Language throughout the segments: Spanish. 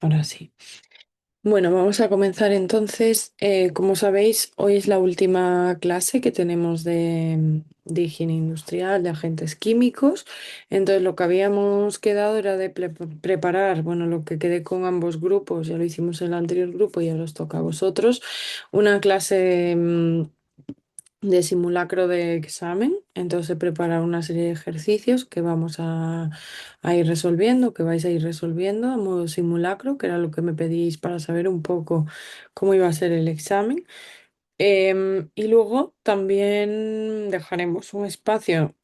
Ahora sí. Bueno, vamos a comenzar entonces. Como sabéis, hoy es la última clase que tenemos de higiene industrial, de agentes químicos. Entonces, lo que habíamos quedado era de preparar, bueno, lo que quedé con ambos grupos, ya lo hicimos en el anterior grupo y ahora os toca a vosotros, una clase de simulacro de examen. Entonces, preparar una serie de ejercicios que vamos a ir resolviendo, que vais a ir resolviendo a modo simulacro, que era lo que me pedís para saber un poco cómo iba a ser el examen. Y luego también dejaremos un espacio,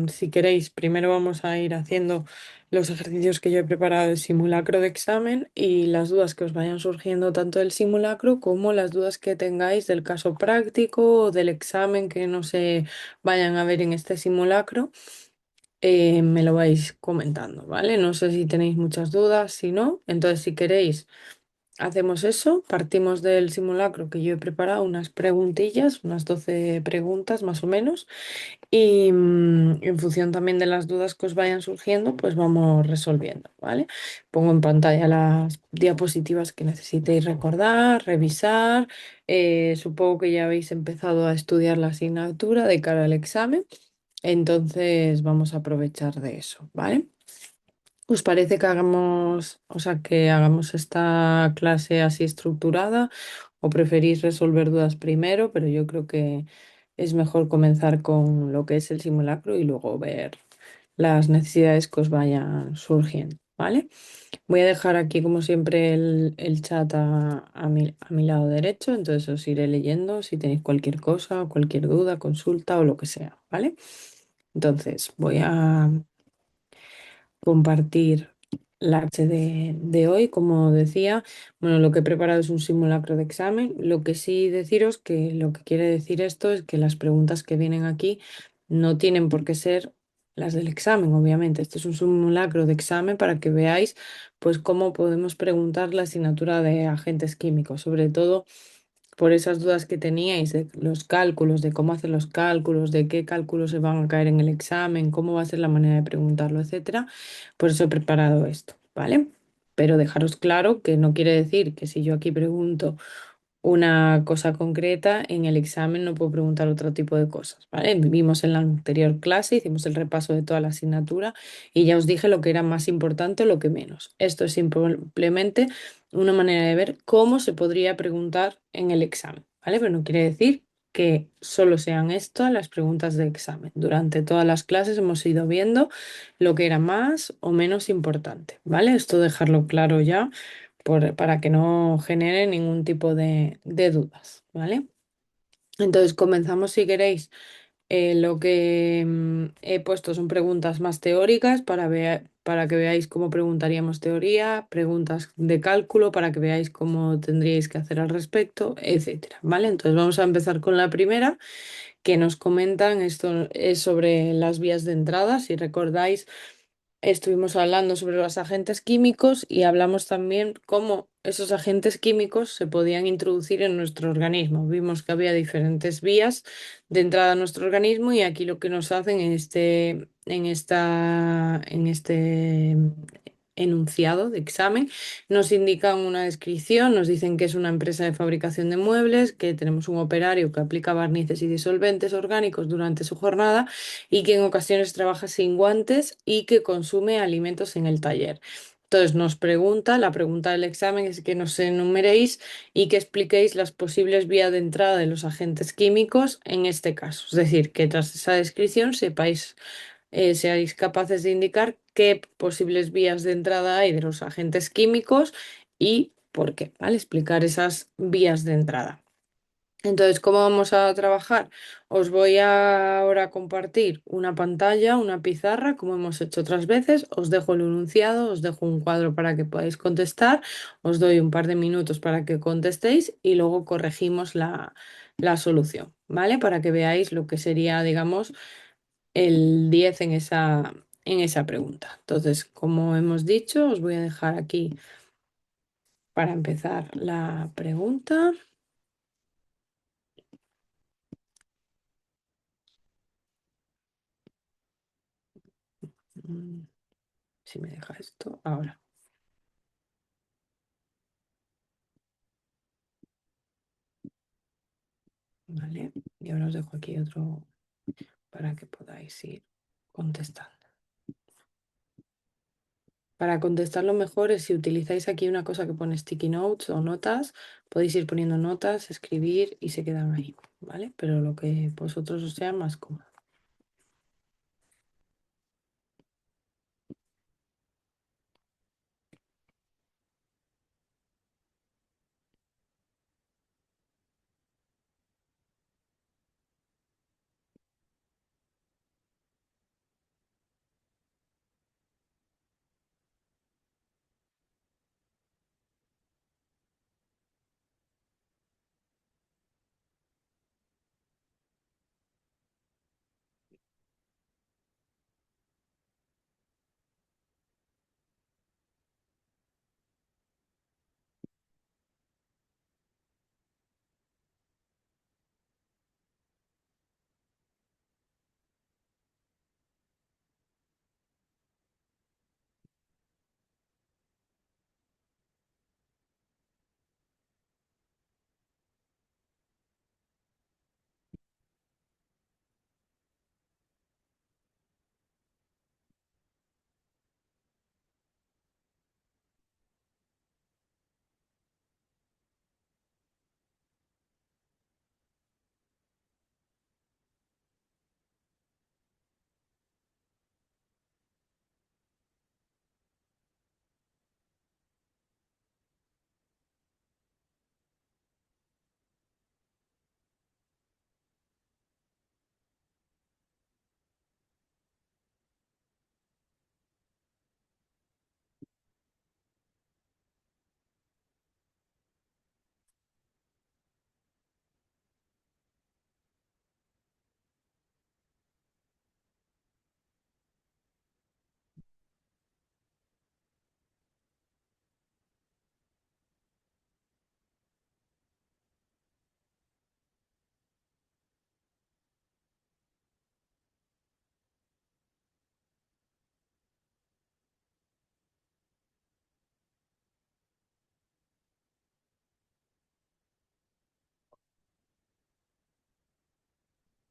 si queréis. Primero vamos a ir haciendo los ejercicios que yo he preparado del simulacro de examen y las dudas que os vayan surgiendo tanto del simulacro como las dudas que tengáis del caso práctico o del examen que no se vayan a ver en este simulacro. Me lo vais comentando, ¿vale? No sé si tenéis muchas dudas, si no, entonces si queréis. Hacemos eso, partimos del simulacro que yo he preparado unas preguntillas, unas 12 preguntas más o menos, y en función también de las dudas que os vayan surgiendo, pues vamos resolviendo, ¿vale? Pongo en pantalla las diapositivas que necesitéis recordar, revisar. Supongo que ya habéis empezado a estudiar la asignatura de cara al examen, entonces vamos a aprovechar de eso, ¿vale? ¿Os parece que hagamos, o sea, que hagamos esta clase así estructurada o preferís resolver dudas primero? Pero yo creo que es mejor comenzar con lo que es el simulacro y luego ver las necesidades que os vayan surgiendo, ¿vale? Voy a dejar aquí, como siempre, el chat a mi lado derecho, entonces os iré leyendo si tenéis cualquier cosa, cualquier duda, consulta o lo que sea, ¿vale? Entonces, voy a compartir la clase de hoy. Como decía, bueno, lo que he preparado es un simulacro de examen. Lo que sí deciros que lo que quiere decir esto es que las preguntas que vienen aquí no tienen por qué ser las del examen, obviamente. Este es un simulacro de examen para que veáis pues cómo podemos preguntar la asignatura de agentes químicos, sobre todo por esas dudas que teníais de los cálculos, de cómo hacer los cálculos, de qué cálculos se van a caer en el examen, cómo va a ser la manera de preguntarlo, etcétera. Por eso he preparado esto, ¿vale? Pero dejaros claro que no quiere decir que si yo aquí pregunto una cosa concreta, en el examen no puedo preguntar otro tipo de cosas, ¿vale? Vimos en la anterior clase, hicimos el repaso de toda la asignatura y ya os dije lo que era más importante o lo que menos. Esto es simplemente una manera de ver cómo se podría preguntar en el examen, ¿vale? Pero no quiere decir que solo sean estas las preguntas de examen. Durante todas las clases hemos ido viendo lo que era más o menos importante, ¿vale? Esto dejarlo claro ya para que no genere ningún tipo de dudas, ¿vale? Entonces comenzamos si queréis. Lo que he puesto son preguntas más teóricas para que veáis cómo preguntaríamos teoría, preguntas de cálculo para que veáis cómo tendríais que hacer al respecto, etcétera, ¿vale? Entonces vamos a empezar con la primera que nos comentan, esto es sobre las vías de entrada, si recordáis. Estuvimos hablando sobre los agentes químicos y hablamos también cómo esos agentes químicos se podían introducir en nuestro organismo. Vimos que había diferentes vías de entrada a nuestro organismo y aquí lo que nos hacen en este enunciado de examen nos indican una descripción, nos dicen que es una empresa de fabricación de muebles, que tenemos un operario que aplica barnices y disolventes orgánicos durante su jornada y que en ocasiones trabaja sin guantes y que consume alimentos en el taller. Entonces nos pregunta, la pregunta del examen es que nos enumeréis y que expliquéis las posibles vías de entrada de los agentes químicos en este caso. Es decir, que tras esa descripción seáis capaces de indicar qué posibles vías de entrada hay de los agentes químicos y por qué, ¿vale? Explicar esas vías de entrada. Entonces, ¿cómo vamos a trabajar? Os voy a ahora compartir una pantalla, una pizarra, como hemos hecho otras veces. Os dejo el enunciado, os dejo un cuadro para que podáis contestar. Os doy un par de minutos para que contestéis y luego corregimos la solución, ¿vale? Para que veáis lo que sería, digamos, el 10 en esa pregunta. Entonces, como hemos dicho, os voy a dejar aquí para empezar la pregunta. Mm, Si me deja esto ahora. ¿vale? Y ahora os dejo aquí otro para que podáis ir contestando. Para contestar lo mejor es si utilizáis aquí una cosa que pone sticky notes o notas, podéis ir poniendo notas, escribir y se quedan ahí, ¿vale? Pero lo que vosotros os sea más cómodo.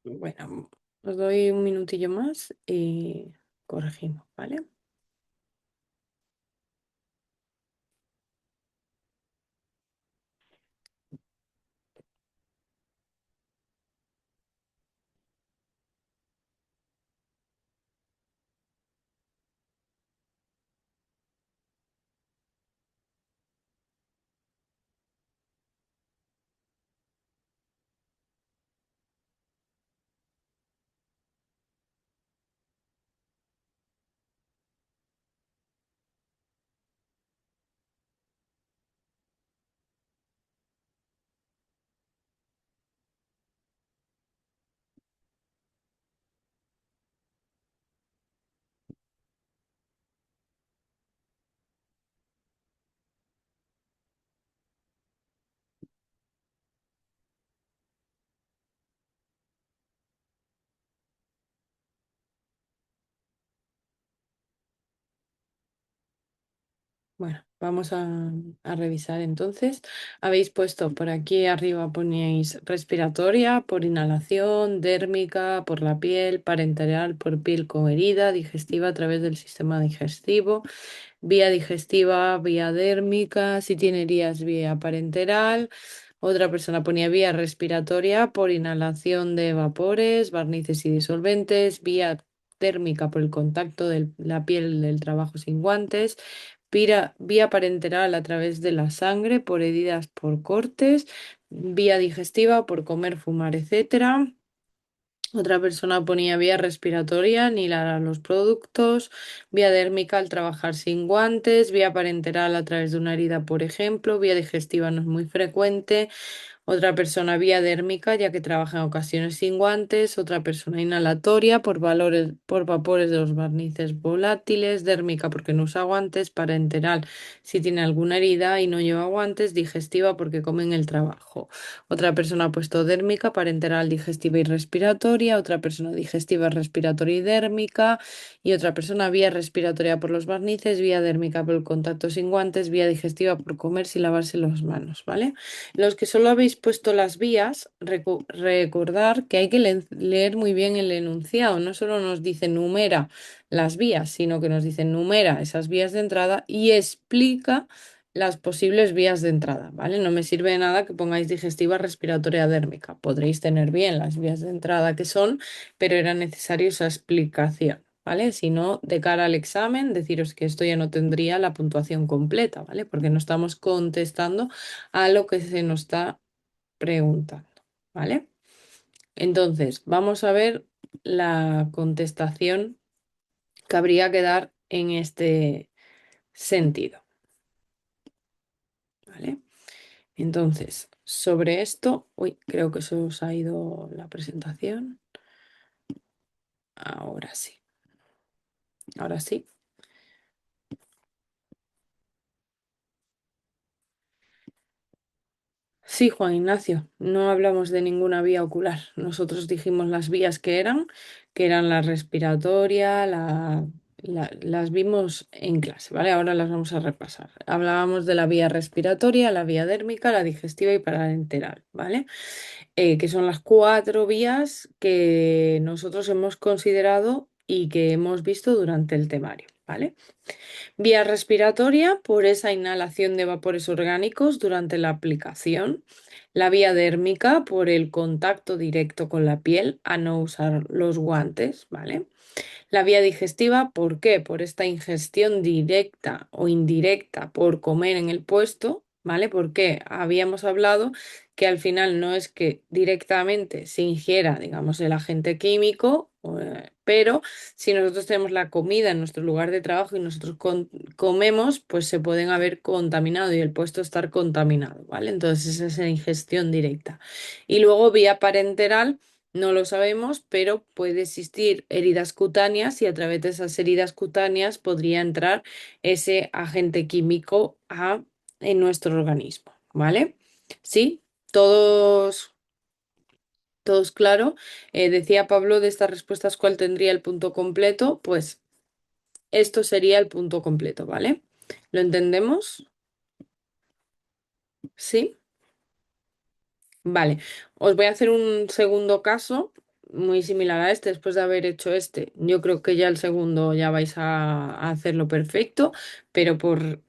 Bueno, os doy un minutillo más y corregimos, ¿vale? Bueno, vamos a revisar entonces. Habéis puesto por aquí arriba, poníais respiratoria por inhalación, dérmica por la piel, parenteral por piel con herida, digestiva a través del sistema digestivo, vía digestiva, vía dérmica, si tiene heridas, vía parenteral. Otra persona ponía vía respiratoria por inhalación de vapores, barnices y disolventes, vía térmica por el contacto de la piel del trabajo sin guantes, vía parenteral a través de la sangre por heridas por cortes, vía digestiva por comer, fumar, etcétera. Otra persona ponía vía respiratoria, inhalar los productos, vía dérmica al trabajar sin guantes, vía parenteral a través de una herida, por ejemplo, vía digestiva no es muy frecuente, otra persona vía dérmica, ya que trabaja en ocasiones sin guantes. Otra persona inhalatoria por vapores de los barnices volátiles. Dérmica porque no usa guantes. Parenteral si tiene alguna herida y no lleva guantes. Digestiva porque come en el trabajo. Otra persona ha puesto dérmica, parenteral, digestiva y respiratoria. Otra persona digestiva, respiratoria y dérmica. Y otra persona vía respiratoria por los barnices. Vía dérmica por el contacto sin guantes. Vía digestiva por comer sin lavarse las manos, ¿vale? Los que solo habéis puesto las vías, recordar que hay que leer muy bien el enunciado. No solo nos dice numera las vías, sino que nos dice numera esas vías de entrada y explica las posibles vías de entrada, ¿vale? No me sirve de nada que pongáis digestiva, respiratoria, dérmica. Podréis tener bien las vías de entrada que son, pero era necesaria esa explicación. ¿Vale? Si no, de cara al examen, deciros que esto ya no tendría la puntuación completa, ¿vale? Porque no estamos contestando a lo que se nos está preguntando, ¿vale? Entonces, vamos a ver la contestación que habría que dar en este sentido, ¿vale? Entonces, sobre esto, uy, creo que se os ha ido la presentación. Ahora sí, ahora sí. Sí, Juan Ignacio, no hablamos de ninguna vía ocular. Nosotros dijimos las vías que eran la respiratoria, las vimos en clase, ¿vale? Ahora las vamos a repasar. Hablábamos de la vía respiratoria, la vía dérmica, la digestiva y parenteral, ¿vale? Que son las cuatro vías que nosotros hemos considerado y que hemos visto durante el temario, ¿vale? Vía respiratoria por esa inhalación de vapores orgánicos durante la aplicación. La vía dérmica por el contacto directo con la piel a no usar los guantes, ¿vale? La vía digestiva, ¿por qué? Por esta ingestión directa o indirecta por comer en el puesto, ¿vale? Porque habíamos hablado que al final no es que directamente se ingiera, digamos, el agente químico, pero si nosotros tenemos la comida en nuestro lugar de trabajo y nosotros comemos, pues se pueden haber contaminado y el puesto estar contaminado, ¿vale? Entonces esa es la ingestión directa. Y luego vía parenteral. No lo sabemos, pero puede existir heridas cutáneas y a través de esas heridas cutáneas podría entrar ese agente químico en nuestro organismo, ¿vale? Sí, todos claro. Decía Pablo de estas respuestas cuál tendría el punto completo, pues esto sería el punto completo, ¿vale? ¿Lo entendemos? Sí. Vale, os voy a hacer un segundo caso muy similar a este después de haber hecho este. Yo creo que ya el segundo ya vais a hacerlo perfecto, pero por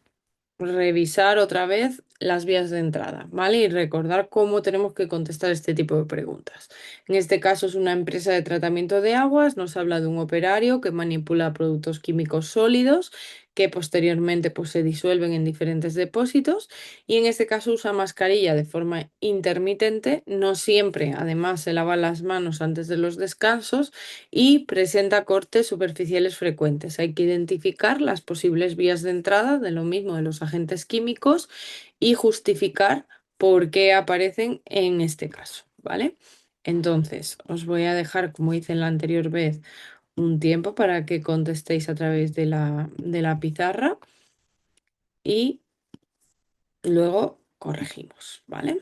revisar otra vez las vías de entrada, ¿vale? Y recordar cómo tenemos que contestar este tipo de preguntas. En este caso es una empresa de tratamiento de aguas, nos habla de un operario que manipula productos químicos sólidos que posteriormente pues, se disuelven en diferentes depósitos y en este caso usa mascarilla de forma intermitente, no siempre, además se lava las manos antes de los descansos y presenta cortes superficiales frecuentes. Hay que identificar las posibles vías de entrada de lo mismo de los agentes químicos y justificar por qué aparecen en este caso, ¿vale? Entonces, os voy a dejar, como hice en la anterior vez, un tiempo para que contestéis a través de la pizarra y luego corregimos, ¿vale?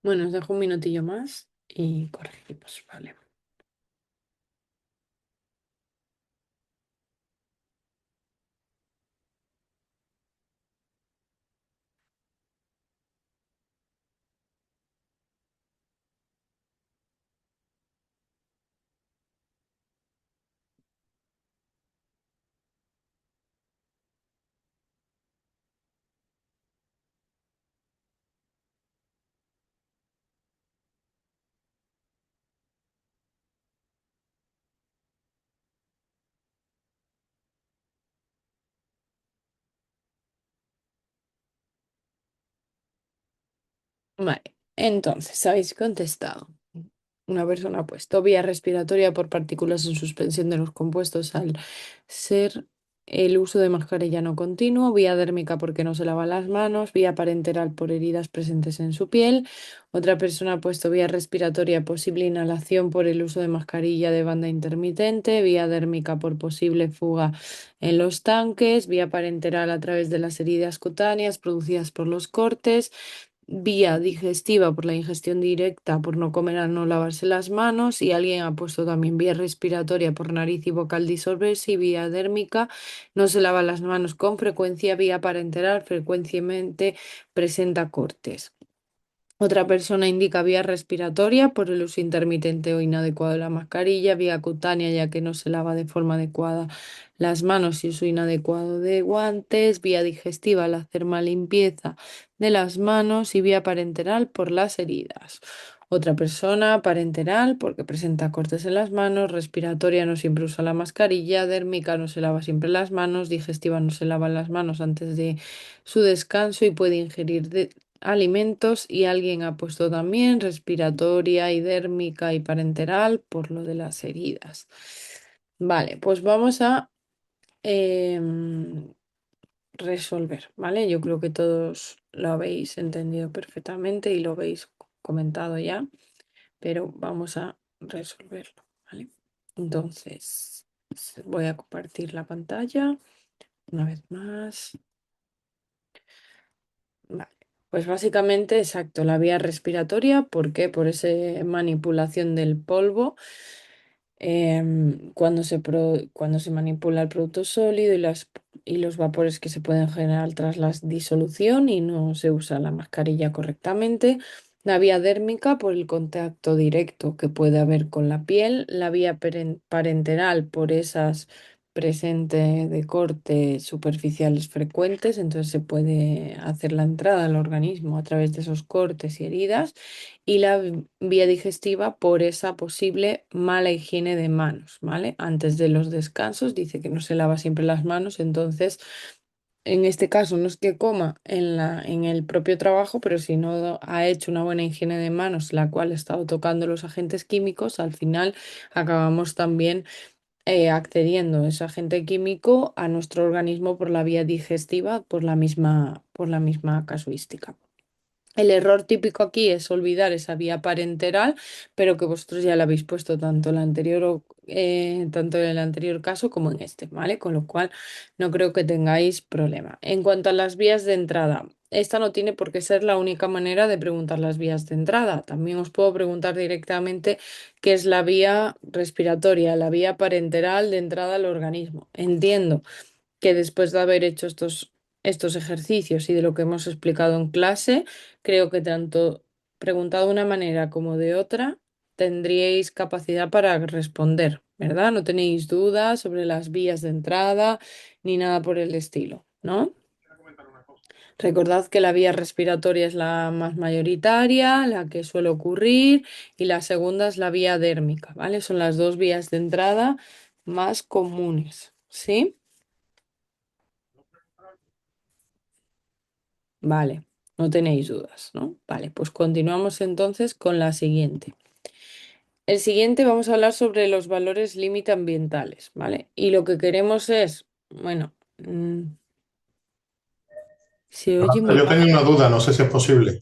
Bueno, os dejo un minutillo más y corregimos, vale. Vale, entonces, habéis contestado. Una persona ha puesto vía respiratoria por partículas en suspensión de los compuestos al ser el uso de mascarilla no continuo, vía dérmica porque no se lava las manos, vía parenteral por heridas presentes en su piel. Otra persona ha puesto vía respiratoria posible inhalación por el uso de mascarilla de banda intermitente, vía dérmica por posible fuga en los tanques, vía parenteral a través de las heridas cutáneas producidas por los cortes. Vía digestiva por la ingestión directa, por no comer al no lavarse las manos, y alguien ha puesto también vía respiratoria por nariz y vocal disolverse, y vía dérmica, no se lava las manos con frecuencia, vía parenteral frecuentemente presenta cortes. Otra persona indica vía respiratoria por el uso intermitente o inadecuado de la mascarilla, vía cutánea ya que no se lava de forma adecuada las manos y uso inadecuado de guantes, vía digestiva al hacer mala limpieza de las manos y vía parenteral por las heridas. Otra persona parenteral porque presenta cortes en las manos, respiratoria no siempre usa la mascarilla, dérmica no se lava siempre las manos, digestiva no se lava las manos antes de su descanso y puede ingerir alimentos, y alguien ha puesto también respiratoria, hidérmica y parenteral por lo de las heridas. Vale, pues vamos a em, resolver, ¿vale? Yo creo que todos lo habéis entendido perfectamente y lo habéis comentado ya, pero vamos a resolverlo, ¿vale? Entonces, voy a compartir la pantalla una vez más. Vale, pues básicamente, exacto, la vía respiratoria, ¿por qué? Por esa manipulación del polvo, cuando se manipula el producto sólido y los vapores que se pueden generar tras la disolución y no se usa la mascarilla correctamente. La vía dérmica por el contacto directo que puede haber con la piel. La vía parenteral por esas presente de cortes superficiales frecuentes, entonces se puede hacer la entrada al organismo a través de esos cortes y heridas, y la vía digestiva por esa posible mala higiene de manos, ¿vale? Antes de los descansos dice que no se lava siempre las manos, entonces en este caso no es que coma en el propio trabajo, pero si no ha hecho una buena higiene de manos, la cual ha estado tocando los agentes químicos, al final acabamos también accediendo ese agente químico a nuestro organismo por la vía digestiva, por la misma casuística. El error típico aquí es olvidar esa vía parenteral, pero que vosotros ya la habéis puesto tanto tanto en el anterior caso como en este, ¿vale? Con lo cual no creo que tengáis problema. En cuanto a las vías de entrada, esta no tiene por qué ser la única manera de preguntar las vías de entrada. También os puedo preguntar directamente qué es la vía respiratoria, la vía parenteral de entrada al organismo. Entiendo que después de haber hecho estos ejercicios y de lo que hemos explicado en clase, creo que tanto preguntado de una manera como de otra, tendríais capacidad para responder, ¿verdad? No tenéis dudas sobre las vías de entrada ni nada por el estilo, ¿no? Recordad que la vía respiratoria es la más mayoritaria, la que suele ocurrir, y la segunda es la vía dérmica, ¿vale? Son las dos vías de entrada más comunes, ¿sí? Vale, no tenéis dudas, ¿no? Vale, pues continuamos entonces con la siguiente. El siguiente vamos a hablar sobre los valores límite ambientales, ¿vale? Y lo que queremos es, bueno, se oye muy Yo tenía bajo. una duda, no sé si es posible.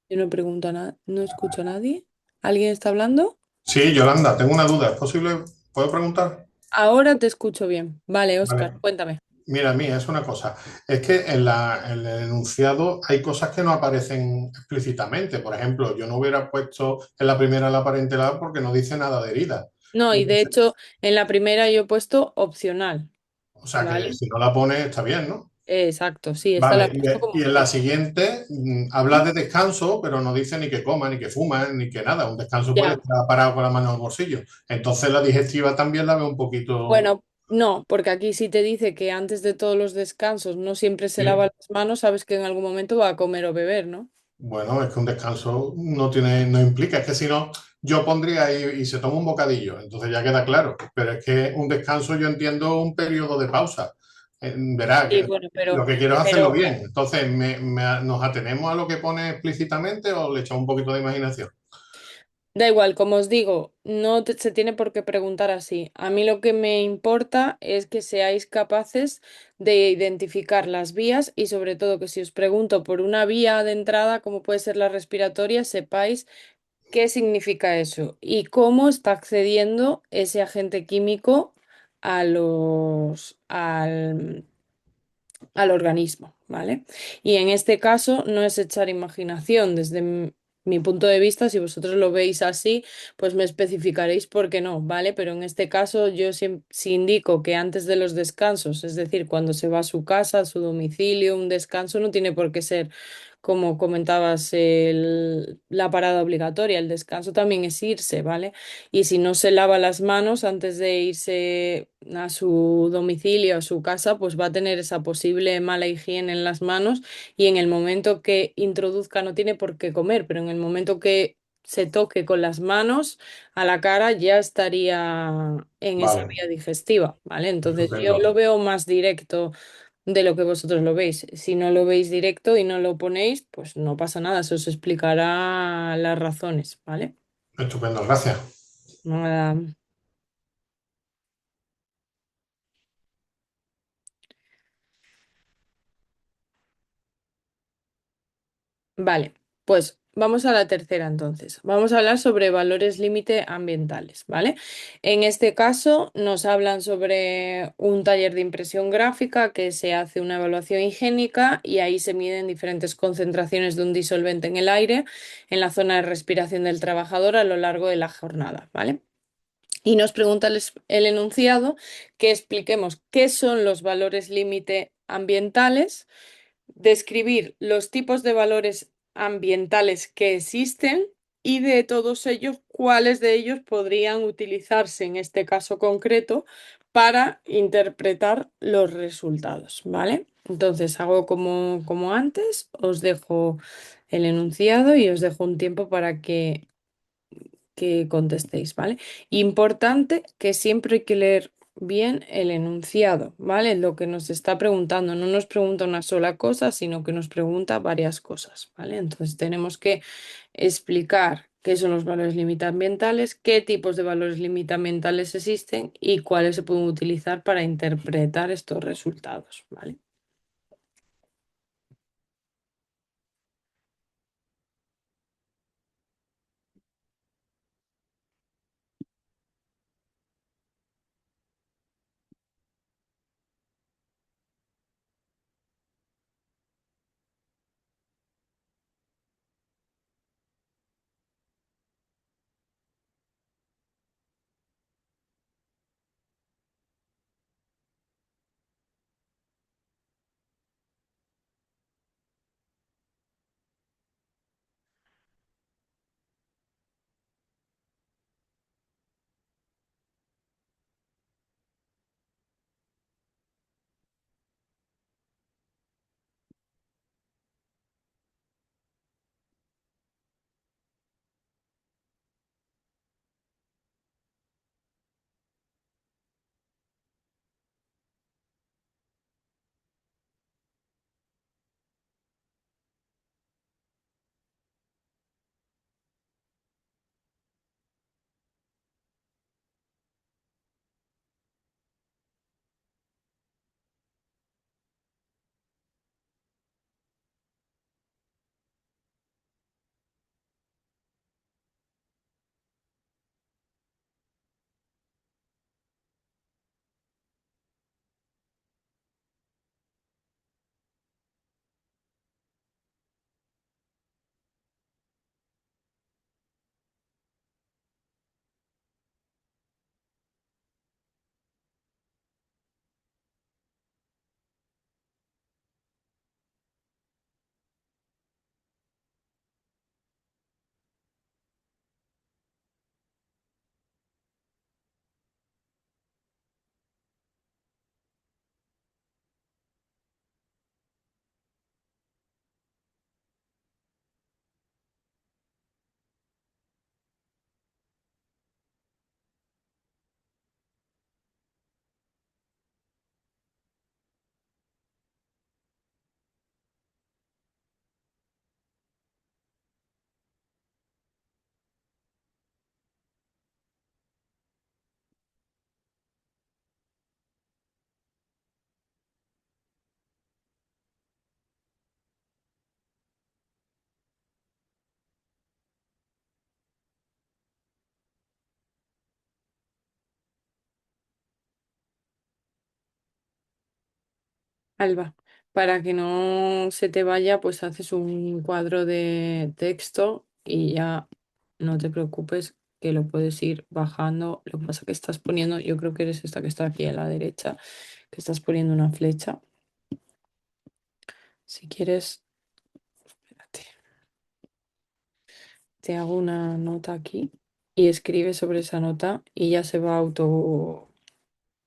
Yo no pregunto a nada, no escucho a nadie. ¿Alguien está hablando? Sí, Yolanda, tengo una duda, ¿es posible? ¿Puedo preguntar? Ahora te escucho bien. Vale, Oscar, Vale. cuéntame. Mira, mía, es una cosa. Es que en el enunciado hay cosas que no aparecen explícitamente. Por ejemplo, yo no hubiera puesto en la primera la parentalidad porque no dice nada de herida. No, y de Entonces, hecho, en la primera yo he puesto opcional, o sea que ¿vale? si no la pone está bien, ¿no? Exacto, sí, esta la he Vale, puesto como y en la opcional. siguiente habla de descanso, pero no dice ni que coma, ni que fuma, ni que nada. Un descanso puede Ya. estar parado con la mano en el bolsillo. Entonces la digestiva también la veo un poquito... Bueno, no, porque aquí sí te dice que antes de todos los descansos no siempre se lava Sí. las manos, sabes que en algún momento va a comer o beber, ¿no? Bueno, es que un descanso no tiene, no implica, es que si no, yo pondría y se toma un bocadillo, entonces ya queda claro. Pero es que un descanso yo entiendo un periodo de pausa. Verá, Sí, que bueno, lo que quiero es hacerlo pero bien. Entonces, ¿nos atenemos a lo que pone explícitamente o le echamos un poquito de imaginación? da igual, como os digo, se tiene por qué preguntar así. A mí lo que me importa es que seáis capaces de identificar las vías y sobre todo que si os pregunto por una vía de entrada, como puede ser la respiratoria, sepáis qué significa eso y cómo está accediendo ese agente químico a al organismo, ¿vale? Y en este caso no es echar imaginación. Desde mi punto de vista, si vosotros lo veis así, pues me especificaréis por qué no, ¿vale? Pero en este caso yo si indico que antes de los descansos, es decir, cuando se va a su casa, a su domicilio, un descanso no tiene por qué ser, como comentabas, la parada obligatoria. El descanso también es irse, ¿vale? Y si no se lava las manos antes de irse a su domicilio, a su casa, pues va a tener esa posible mala higiene en las manos y en el momento que introduzca, no tiene por qué comer, pero en el momento que se toque con las manos a la cara ya estaría en esa Vale, vía digestiva, ¿vale? Entonces yo estupendo. lo veo más directo de lo que vosotros lo veis. Si no lo veis directo y no lo ponéis, pues no pasa nada, se os explicará las razones, ¿vale? Estupendo, gracias. Nada. Vale, pues vamos a la tercera entonces. Vamos a hablar sobre valores límite ambientales, ¿vale? En este caso nos hablan sobre un taller de impresión gráfica que se hace una evaluación higiénica y ahí se miden diferentes concentraciones de un disolvente en el aire en la zona de respiración del trabajador a lo largo de la jornada, ¿vale? Y nos pregunta el enunciado que expliquemos qué son los valores límite ambientales, describir los tipos de valores ambientales que existen y de todos ellos, cuáles de ellos podrían utilizarse en este caso concreto para interpretar los resultados, ¿vale? Entonces hago como antes, os dejo el enunciado y os dejo un tiempo para que contestéis, ¿vale? Importante que siempre hay que leer bien el enunciado, ¿vale? Lo que nos está preguntando, no nos pregunta una sola cosa, sino que nos pregunta varias cosas, ¿vale? Entonces tenemos que explicar qué son los valores limitambientales, qué tipos de valores limitambientales existen y cuáles se pueden utilizar para interpretar estos resultados, ¿vale? Alba, para que no se te vaya, pues haces un cuadro de texto y ya no te preocupes que lo puedes ir bajando. Lo que pasa que estás poniendo, yo creo que eres esta que está aquí a la derecha, que estás poniendo una flecha. Si quieres, espérate, te hago una nota aquí y escribe sobre esa nota y ya se va auto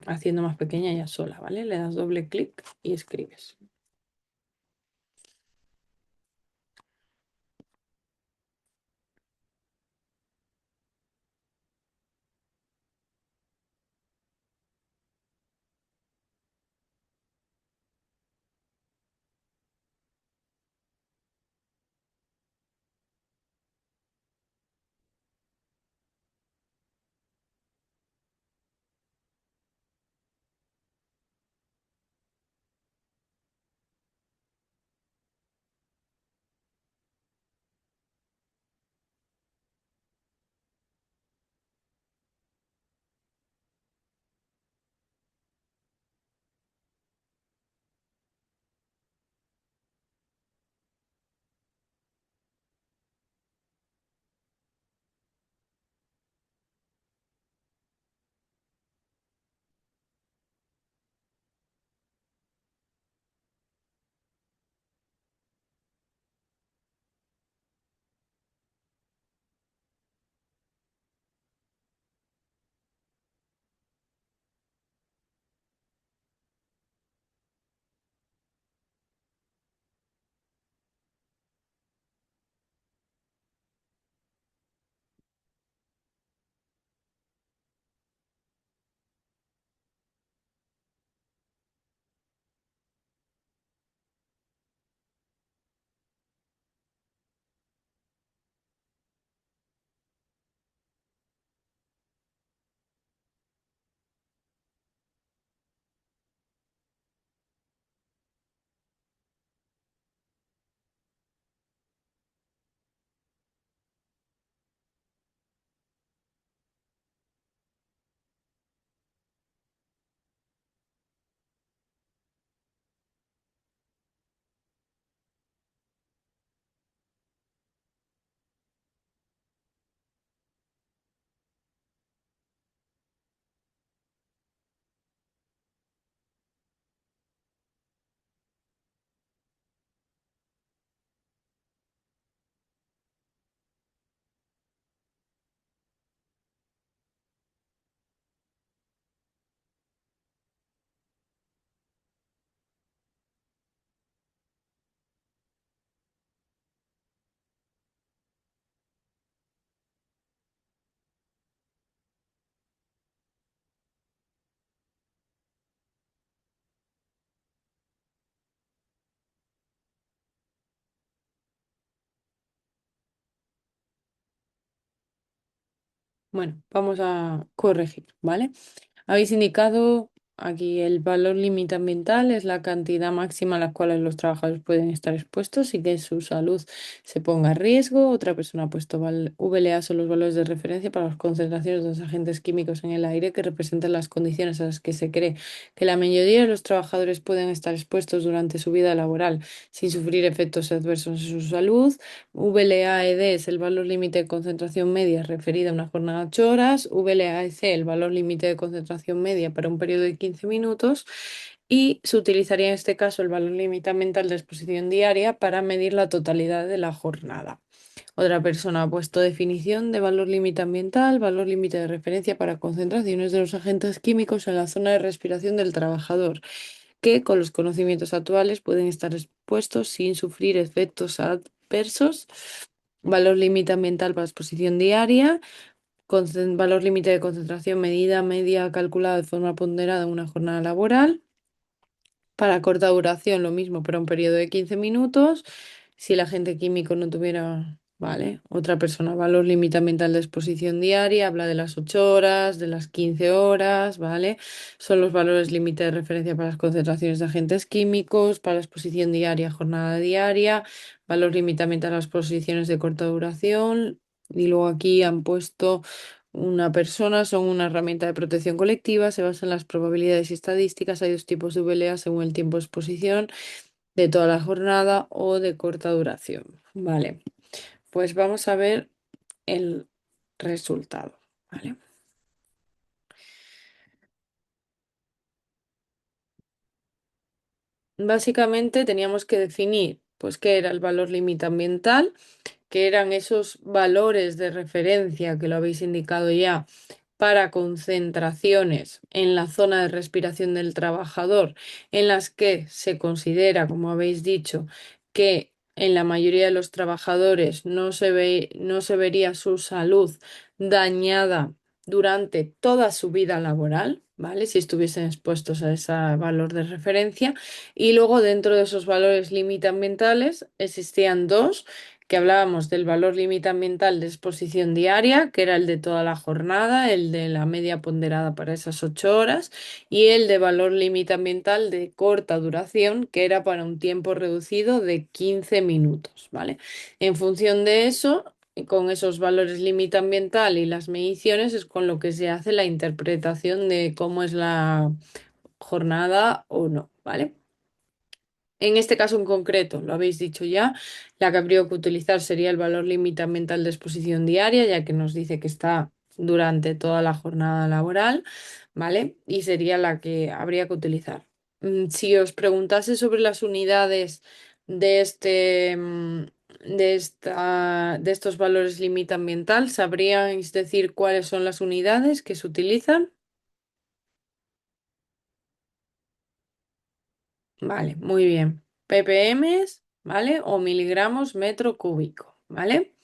haciendo más pequeña ya sola, ¿vale? Le das doble clic y escribes. Bueno, vamos a corregir, ¿vale? Habéis indicado aquí el valor límite ambiental es la cantidad máxima a la cual los trabajadores pueden estar expuestos y que su salud se ponga en riesgo. Otra persona ha puesto VLA son los valores de referencia para las concentraciones de los agentes químicos en el aire que representan las condiciones a las que se cree que la mayoría de los trabajadores pueden estar expuestos durante su vida laboral sin sufrir efectos adversos en su salud. VLAED es el valor límite de concentración media referida a una jornada de 8 horas. VLAEC, el valor límite de concentración media para un periodo de 15 minutos. Y se utilizaría en este caso el valor límite ambiental de exposición diaria para medir la totalidad de la jornada. Otra persona ha puesto definición de valor límite ambiental, valor límite de referencia para concentraciones de los agentes químicos en la zona de respiración del trabajador que con los conocimientos actuales pueden estar expuestos sin sufrir efectos adversos. Valor límite ambiental para exposición diaria. Valor límite de concentración medida media calculada de forma ponderada en una jornada laboral. Para corta duración, lo mismo, pero un periodo de 15 minutos. Si el agente químico no tuviera, vale, otra persona, valor límite ambiental de exposición diaria, habla de las 8 horas, de las 15 horas, ¿vale? Son los valores límite de referencia para las concentraciones de agentes químicos, para la exposición diaria, jornada diaria, valor límite ambiental a las exposiciones de corta duración. Y luego aquí han puesto una persona son una herramienta de protección colectiva, se basa en las probabilidades y estadísticas. Hay dos tipos de VLA según el tiempo de exposición, de toda la jornada o de corta duración. Vale, pues vamos a ver el resultado. ¿Vale? Básicamente teníamos que definir pues qué era el valor límite ambiental, que eran esos valores de referencia que lo habéis indicado ya para concentraciones en la zona de respiración del trabajador, en las que se considera, como habéis dicho, que en la mayoría de los trabajadores no se vería su salud dañada durante toda su vida laboral, ¿vale? Si estuviesen expuestos a ese valor de referencia. Y luego dentro de esos valores límite ambientales existían dos, que hablábamos del valor límite ambiental de exposición diaria, que era el de toda la jornada, el de la media ponderada para esas 8 horas, y el de valor límite ambiental de corta duración, que era para un tiempo reducido de 15 minutos, ¿vale? En función de eso, y con esos valores límite ambiental y las mediciones, es con lo que se hace la interpretación de cómo es la jornada o no, ¿vale? En este caso en concreto, lo habéis dicho ya, la que habría que utilizar sería el valor límite ambiental de exposición diaria, ya que nos dice que está durante toda la jornada laboral, ¿vale? Y sería la que habría que utilizar. Si os preguntase sobre las unidades de de estos valores límite ambiental, ¿sabríais decir cuáles son las unidades que se utilizan? Vale, muy bien. ppm, ¿vale? O miligramos metro cúbico, ¿vale?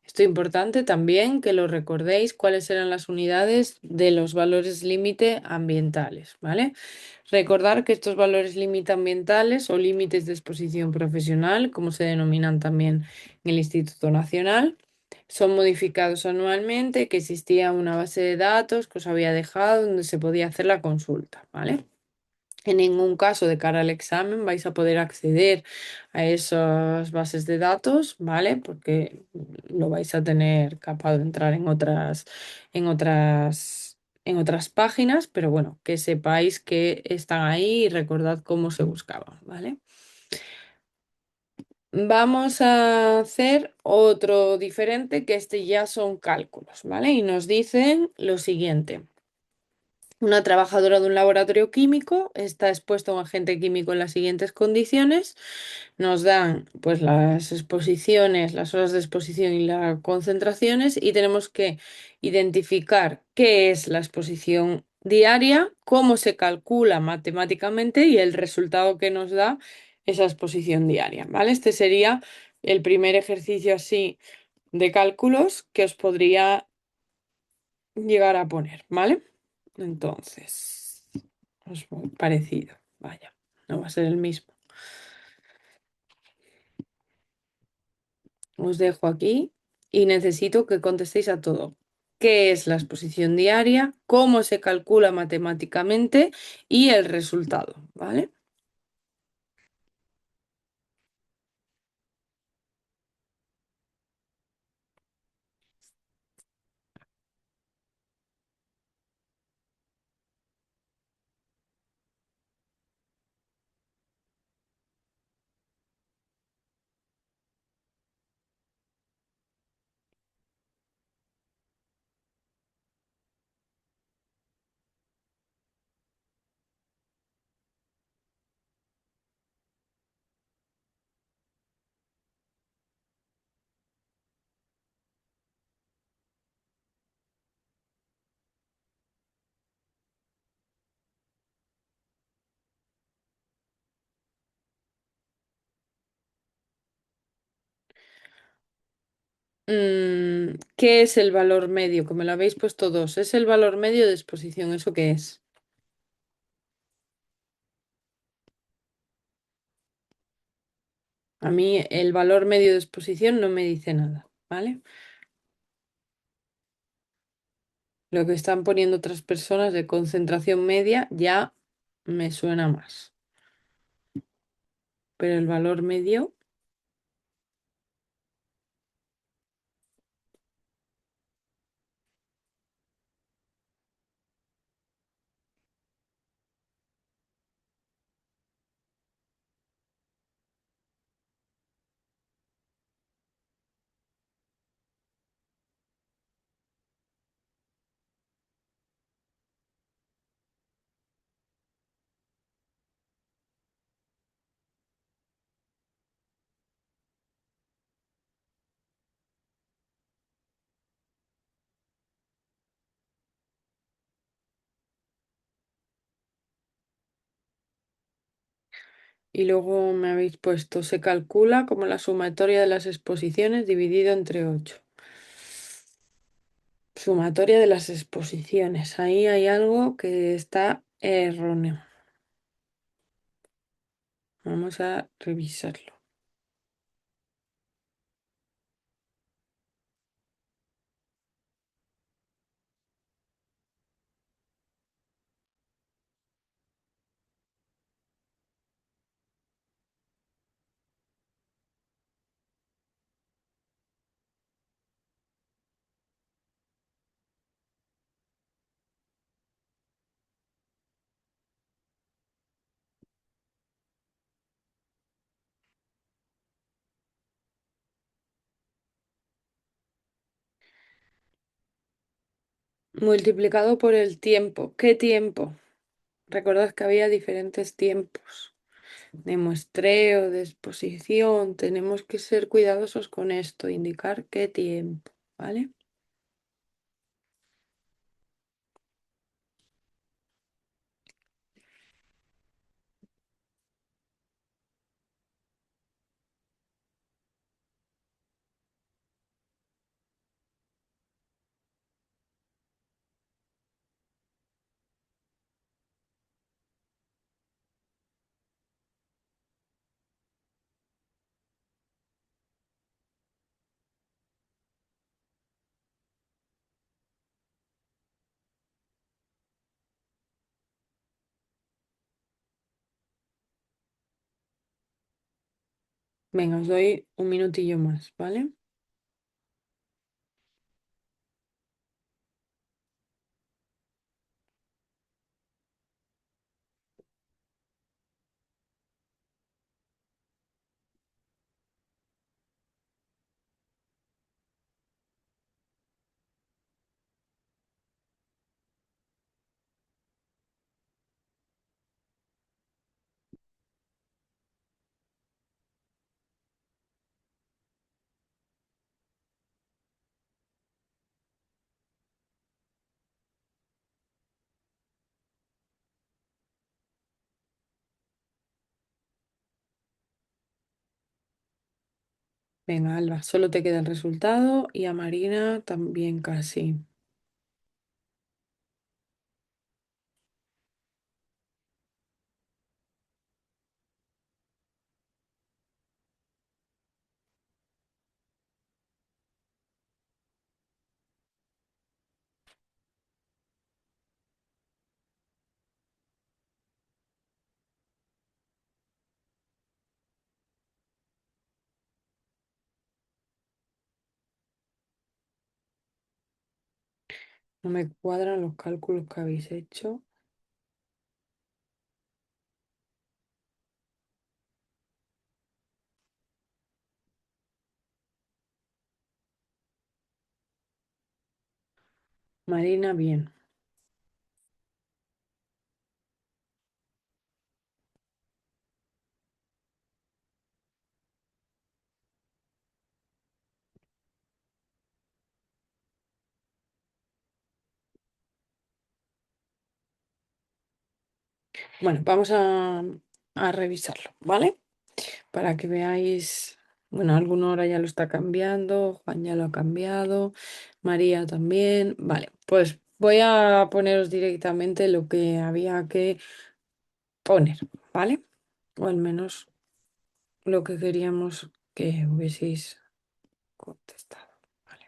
Esto es importante también que lo recordéis cuáles eran las unidades de los valores límite ambientales, ¿vale? Recordar que estos valores límite ambientales o límites de exposición profesional, como se denominan también en el Instituto Nacional, son modificados anualmente, que existía una base de datos que os había dejado donde se podía hacer la consulta, ¿vale? En ningún caso de cara al examen vais a poder acceder a esas bases de datos, ¿vale? Porque lo vais a tener capaz de entrar en otras páginas, pero bueno, que sepáis que están ahí y recordad cómo se buscaban, ¿vale? Vamos a hacer otro diferente, que este ya son cálculos, ¿vale? Y nos dicen lo siguiente. Una trabajadora de un laboratorio químico está expuesta a un agente químico en las siguientes condiciones. Nos dan pues las exposiciones, las horas de exposición y las concentraciones, y tenemos que identificar qué es la exposición diaria, cómo se calcula matemáticamente y el resultado que nos da esa exposición diaria, ¿vale? Este sería el primer ejercicio así de cálculos que os podría llegar a poner, ¿vale? Entonces, es muy parecido, vaya, no va a ser el mismo. Os dejo aquí y necesito que contestéis a todo. ¿Qué es la exposición diaria? ¿Cómo se calcula matemáticamente? Y el resultado, ¿vale? ¿Qué es el valor medio? Que me lo habéis puesto dos. Es el valor medio de exposición. ¿Eso qué es? A mí el valor medio de exposición no me dice nada, ¿vale? Lo que están poniendo otras personas de concentración media ya me suena más. Pero el valor medio, Y luego me habéis puesto, se calcula como la sumatoria de las exposiciones dividido entre 8. Sumatoria de las exposiciones. Ahí hay algo que está erróneo. Vamos a revisarlo. Multiplicado por el tiempo. ¿Qué tiempo? Recordad que había diferentes tiempos de muestreo, de exposición. Tenemos que ser cuidadosos con esto, indicar qué tiempo, ¿vale? Venga, os doy un minutillo más, ¿vale? Venga, Alba, solo te queda el resultado y a Marina también casi. No me cuadran los cálculos que habéis hecho. Marina, bien. Bueno, vamos a revisarlo, ¿vale? Para que veáis, bueno, alguna hora ya lo está cambiando, Juan ya lo ha cambiado, María también. Vale, pues voy a poneros directamente lo que había que poner, ¿vale? O al menos lo que queríamos que hubieseis contestado. ¿Vale?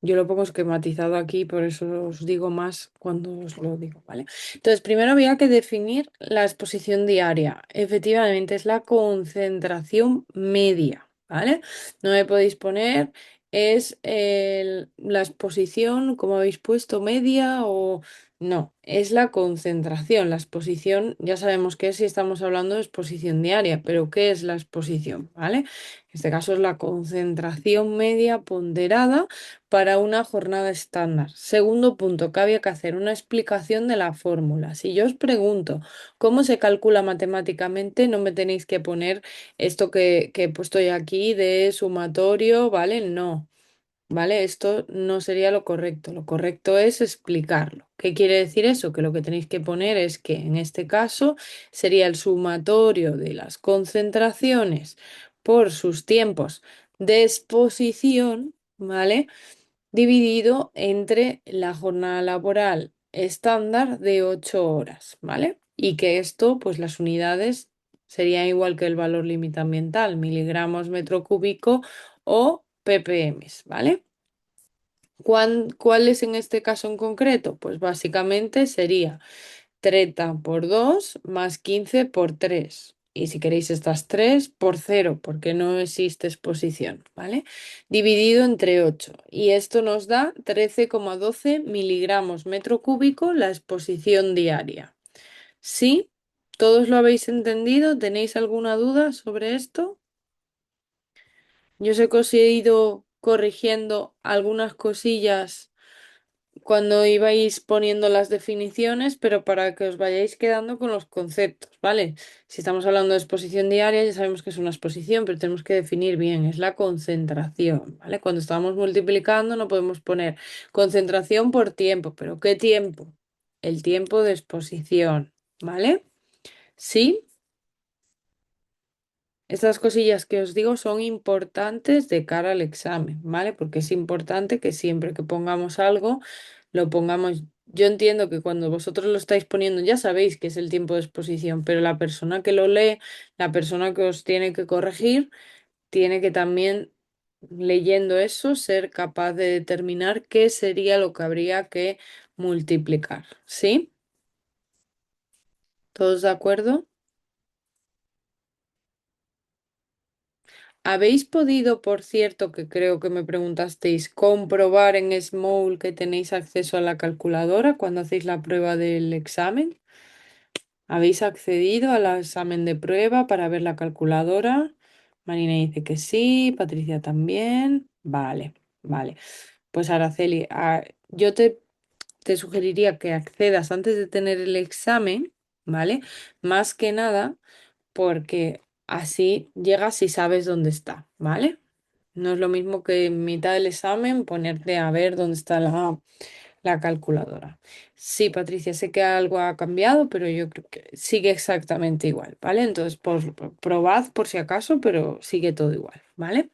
Yo lo pongo esquematizado aquí, por eso os digo más cuando os lo digo, ¿vale? Entonces, primero había que definir la exposición diaria. Efectivamente, es la concentración media, ¿vale? No me podéis poner, es la exposición, como habéis puesto, media o... No, es la concentración. La exposición, ya sabemos qué es si estamos hablando de exposición diaria, pero ¿qué es la exposición? ¿Vale? En este caso es la concentración media ponderada para una jornada estándar. Segundo punto, que había que hacer una explicación de la fórmula. Si yo os pregunto cómo se calcula matemáticamente, no me tenéis que poner esto que he puesto ya aquí de sumatorio, ¿vale? No. ¿vale? Esto no sería lo correcto. Lo correcto es explicarlo. ¿Qué quiere decir eso? Que lo que tenéis que poner es que en este caso sería el sumatorio de las concentraciones por sus tiempos de exposición, ¿vale? Dividido entre la jornada laboral estándar de 8 horas, ¿vale? Y que esto, pues las unidades serían igual que el valor límite ambiental, miligramos metro cúbico o ppm, ¿vale? ¿Cuál es en este caso en concreto? Pues básicamente sería 30 por 2 más 15 por 3. Y si queréis estas 3 por cero, porque no existe exposición, ¿vale? Dividido entre 8. Y esto nos da 13,12 miligramos metro cúbico la exposición diaria. ¿Sí? ¿Todos lo habéis entendido? ¿Tenéis alguna duda sobre esto? Yo sé que os he ido corrigiendo algunas cosillas cuando ibais poniendo las definiciones, pero para que os vayáis quedando con los conceptos, ¿vale? Si estamos hablando de exposición diaria, ya sabemos que es una exposición, pero tenemos que definir bien, es la concentración, ¿vale? Cuando estamos multiplicando no podemos poner concentración por tiempo, pero ¿qué tiempo? El tiempo de exposición, ¿vale? ¿Sí? Estas cosillas que os digo son importantes de cara al examen, ¿vale? Porque es importante que siempre que pongamos algo, lo pongamos. Yo entiendo que cuando vosotros lo estáis poniendo ya sabéis que es el tiempo de exposición, pero la persona que lo lee, la persona que os tiene que corregir, tiene que también, leyendo eso, ser capaz de determinar qué sería lo que habría que multiplicar, ¿sí? ¿Todos de acuerdo? ¿Habéis podido, por cierto, que creo que me preguntasteis, comprobar en Small que tenéis acceso a la calculadora cuando hacéis la prueba del examen? ¿Habéis accedido al examen de prueba para ver la calculadora? Marina dice que sí, Patricia también. Vale, vale. Pues Araceli, yo te sugeriría que accedas antes de tener el examen, ¿vale? Más que nada porque así llegas y sabes dónde está, ¿vale? No es lo mismo que en mitad del examen ponerte a ver dónde está la calculadora. Sí, Patricia, sé que algo ha cambiado, pero yo creo que sigue exactamente igual, ¿vale? Entonces, probad por si acaso, pero sigue todo igual, ¿vale?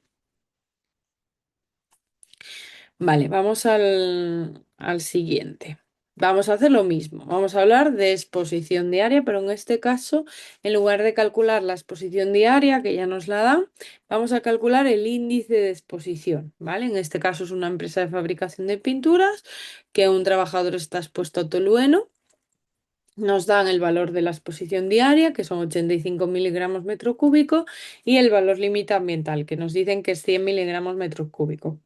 Vale, vamos al siguiente. Vamos a hacer lo mismo. Vamos a hablar de exposición diaria, pero en este caso, en lugar de calcular la exposición diaria, que ya nos la dan, vamos a calcular el índice de exposición, ¿vale? En este caso es una empresa de fabricación de pinturas que un trabajador está expuesto a tolueno. Nos dan el valor de la exposición diaria, que son 85 miligramos metro cúbico, y el valor límite ambiental, que nos dicen que es 100 miligramos metro cúbico.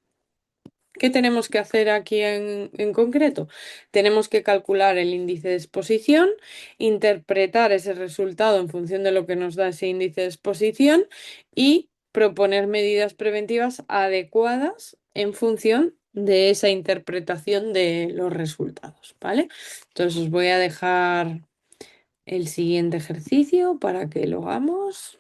¿Qué tenemos que hacer aquí en concreto? Tenemos que calcular el índice de exposición, interpretar ese resultado en función de lo que nos da ese índice de exposición y proponer medidas preventivas adecuadas en función de esa interpretación de los resultados, ¿vale? Entonces os voy a dejar el siguiente ejercicio para que lo hagamos.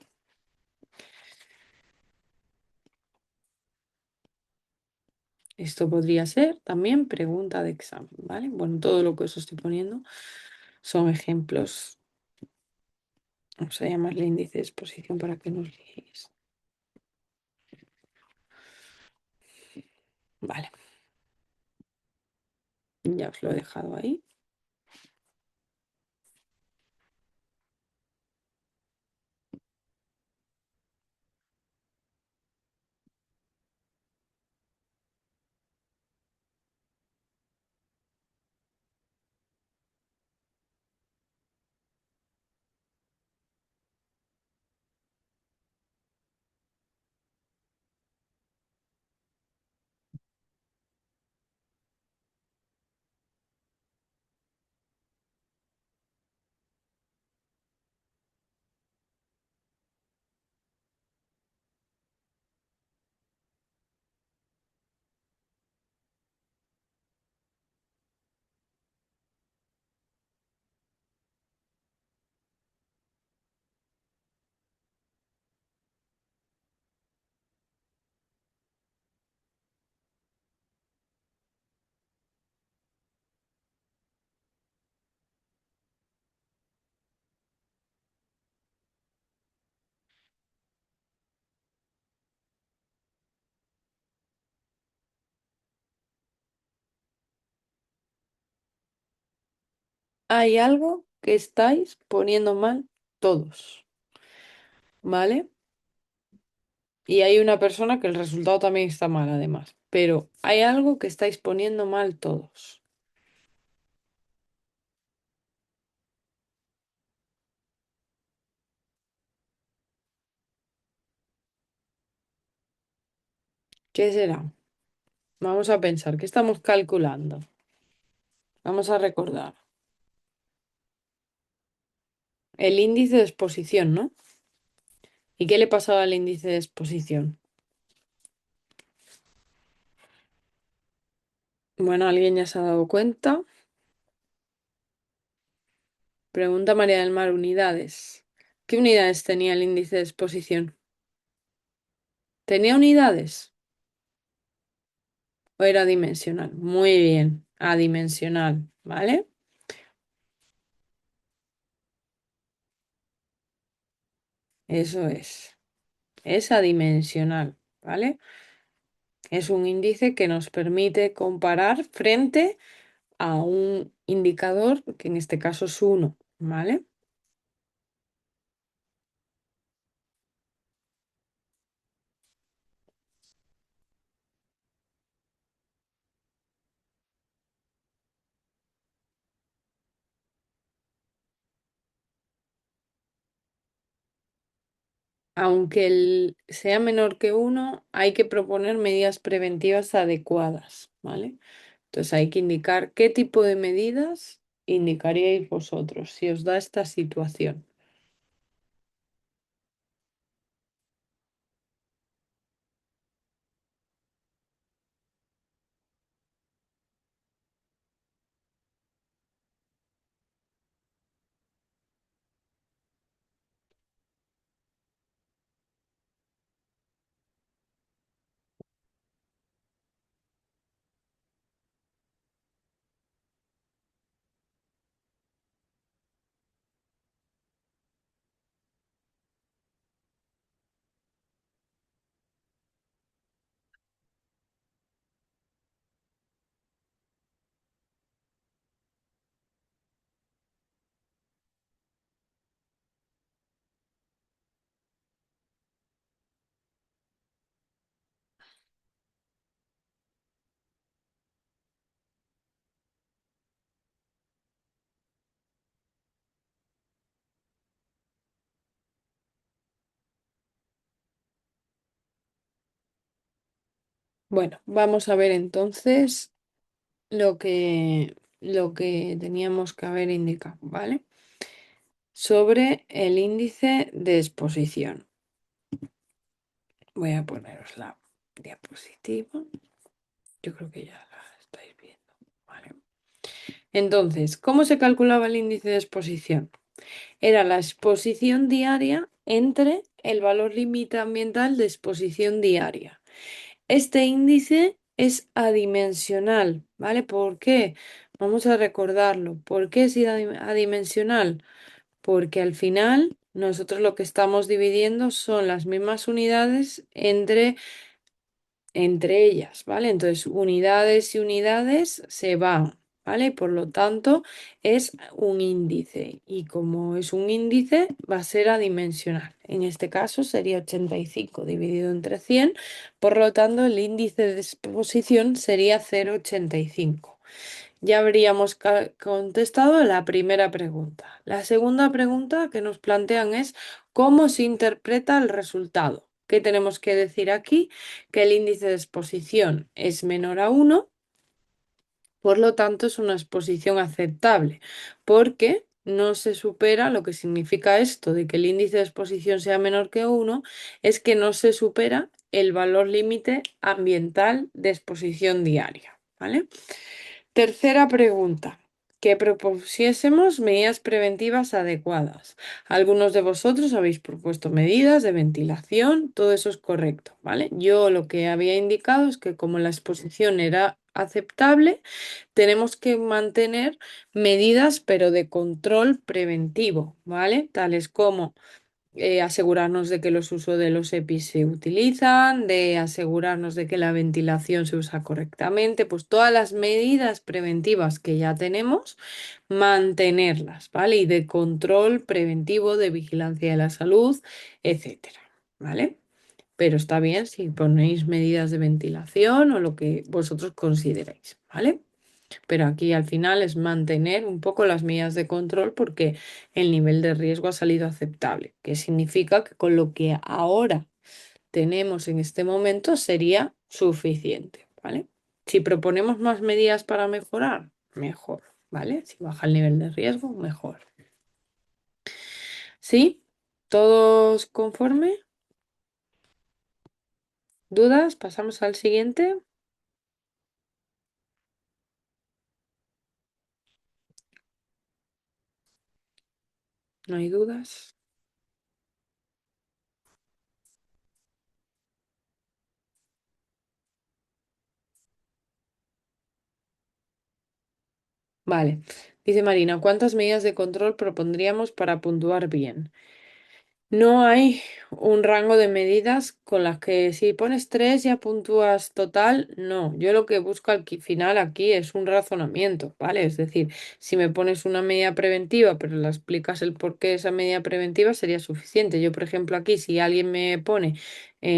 Esto podría ser también pregunta de examen, ¿vale? Bueno, todo lo que os estoy poniendo son ejemplos. Vamos a llamarle índice de exposición para que nos liéis. Vale, ya os lo he dejado ahí. hay algo que estáis poniendo mal todos, ¿vale? Y hay una persona que el resultado también está mal, además. Pero hay algo que estáis poniendo mal todos. ¿Qué será? Vamos a pensar, ¿qué estamos calculando? Vamos a recordar. El índice de exposición, ¿no? ¿Y qué le pasaba al índice de exposición? Bueno, alguien ya se ha dado cuenta. Pregunta María del Mar, unidades. ¿Qué unidades tenía el índice de exposición? ¿Tenía unidades o era dimensional? Muy bien, adimensional, ¿vale? Eso es adimensional, ¿vale? Es un índice que nos permite comparar frente a un indicador, que en este caso es uno, ¿vale? Aunque sea menor que uno, hay que proponer medidas preventivas adecuadas, ¿vale? Entonces hay que indicar qué tipo de medidas indicaríais vosotros si os da esta situación. Bueno, vamos a ver entonces lo que teníamos que haber indicado, ¿vale? Sobre el índice de exposición. Voy a poneros la diapositiva. Yo creo que ya la estáis viendo, ¿vale? Entonces, ¿cómo se calculaba el índice de exposición? Era la exposición diaria entre el valor límite ambiental de exposición diaria. Este índice es adimensional, ¿vale? ¿Por qué? Vamos a recordarlo. ¿Por qué es adimensional? Porque al final nosotros lo que estamos dividiendo son las mismas unidades entre ellas, ¿vale? Entonces, unidades y unidades se van, ¿vale? Por lo tanto, es un índice y como es un índice, va a ser adimensional. En este caso sería 85 dividido entre 100, por lo tanto, el índice de exposición sería 0,85. Ya habríamos contestado la primera pregunta. La segunda pregunta que nos plantean es ¿cómo se interpreta el resultado? ¿Qué tenemos que decir aquí? Que el índice de exposición es menor a uno, por lo tanto es una exposición aceptable, porque no se supera, lo que significa esto de que el índice de exposición sea menor que uno, es que no se supera el valor límite ambiental de exposición diaria, ¿vale? Tercera pregunta. Que propusiésemos medidas preventivas adecuadas. Algunos de vosotros habéis propuesto medidas de ventilación, todo eso es correcto, ¿vale? Yo lo que había indicado es que como la exposición era aceptable, tenemos que mantener medidas, pero de control preventivo, ¿vale? Tales como asegurarnos de que los usos de los EPIs se utilizan, de asegurarnos de que la ventilación se usa correctamente, pues todas las medidas preventivas que ya tenemos, mantenerlas, ¿vale? Y de control preventivo, de vigilancia de la salud, etcétera, ¿vale? Pero está bien si ponéis medidas de ventilación o lo que vosotros consideréis, ¿vale? Pero aquí al final es mantener un poco las medidas de control porque el nivel de riesgo ha salido aceptable, que significa que con lo que ahora tenemos en este momento sería suficiente, ¿vale? Si proponemos más medidas para mejorar, mejor, ¿vale? Si baja el nivel de riesgo, mejor. ¿Sí? ¿Todos conforme? ¿Dudas? ¿Pasamos al siguiente? ¿No hay dudas? Vale. Dice Marina, ¿cuántas medidas de control propondríamos para puntuar bien? No hay un rango de medidas con las que si pones tres ya puntúas total. No, yo lo que busco al final aquí es un razonamiento, ¿vale? Es decir, si me pones una medida preventiva, pero la explicas el por qué esa medida preventiva sería suficiente. Yo, por ejemplo, aquí, si alguien me pone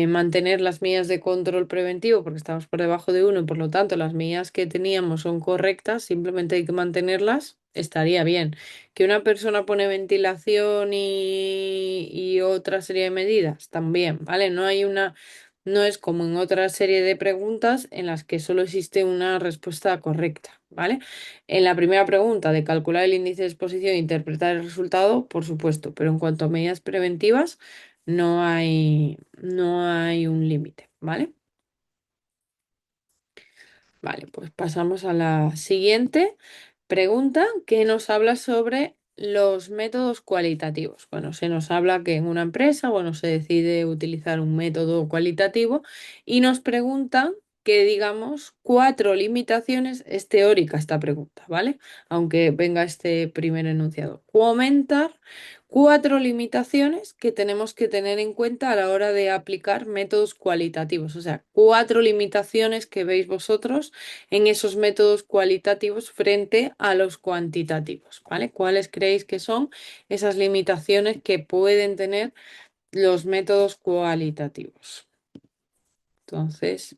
mantener las medidas de control preventivo, porque estamos por debajo de uno, por lo tanto, las medidas que teníamos son correctas, simplemente hay que mantenerlas, estaría bien. Que una persona pone ventilación y otra serie de medidas, también, ¿vale? No es como en otra serie de preguntas en las que solo existe una respuesta correcta, ¿vale? En la primera pregunta de calcular el índice de exposición e interpretar el resultado, por supuesto, pero en cuanto a medidas preventivas, no hay un límite, ¿vale? Vale, pues pasamos a la siguiente pregunta que nos habla sobre los métodos cualitativos. Bueno, se nos habla que en una empresa, bueno, se decide utilizar un método cualitativo y nos preguntan que digamos cuatro limitaciones, es teórica esta pregunta, ¿vale? Aunque venga este primer enunciado. Comentar cuatro limitaciones que tenemos que tener en cuenta a la hora de aplicar métodos cualitativos. O sea, cuatro limitaciones que veis vosotros en esos métodos cualitativos frente a los cuantitativos, ¿vale? ¿Cuáles creéis que son esas limitaciones que pueden tener los métodos cualitativos? Entonces,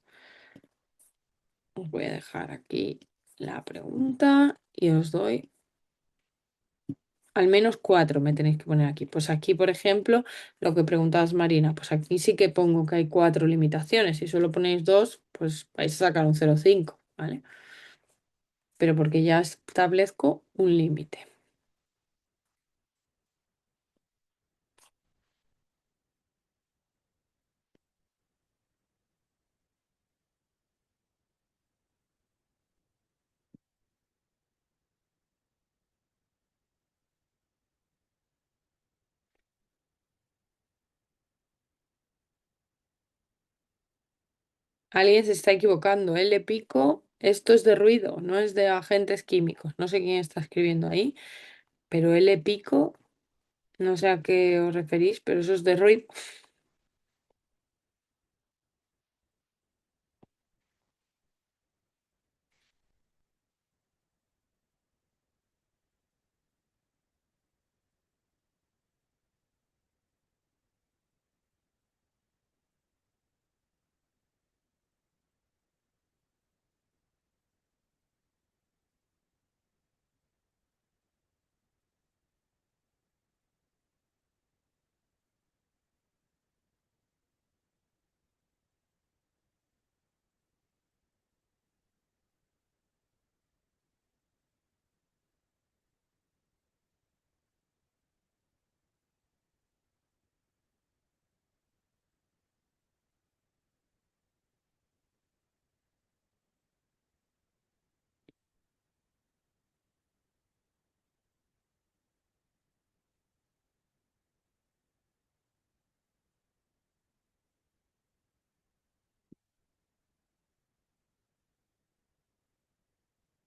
os voy a dejar aquí la pregunta y os doy al menos cuatro, me tenéis que poner aquí. Pues aquí, por ejemplo, lo que preguntabas Marina, pues aquí sí que pongo que hay cuatro limitaciones. Si solo ponéis dos, pues vais a sacar un 0,5, ¿vale? Pero porque ya establezco un límite. Alguien se está equivocando. L pico, esto es de ruido, no es de agentes químicos. No sé quién está escribiendo ahí, pero L pico, no sé a qué os referís, pero eso es de ruido.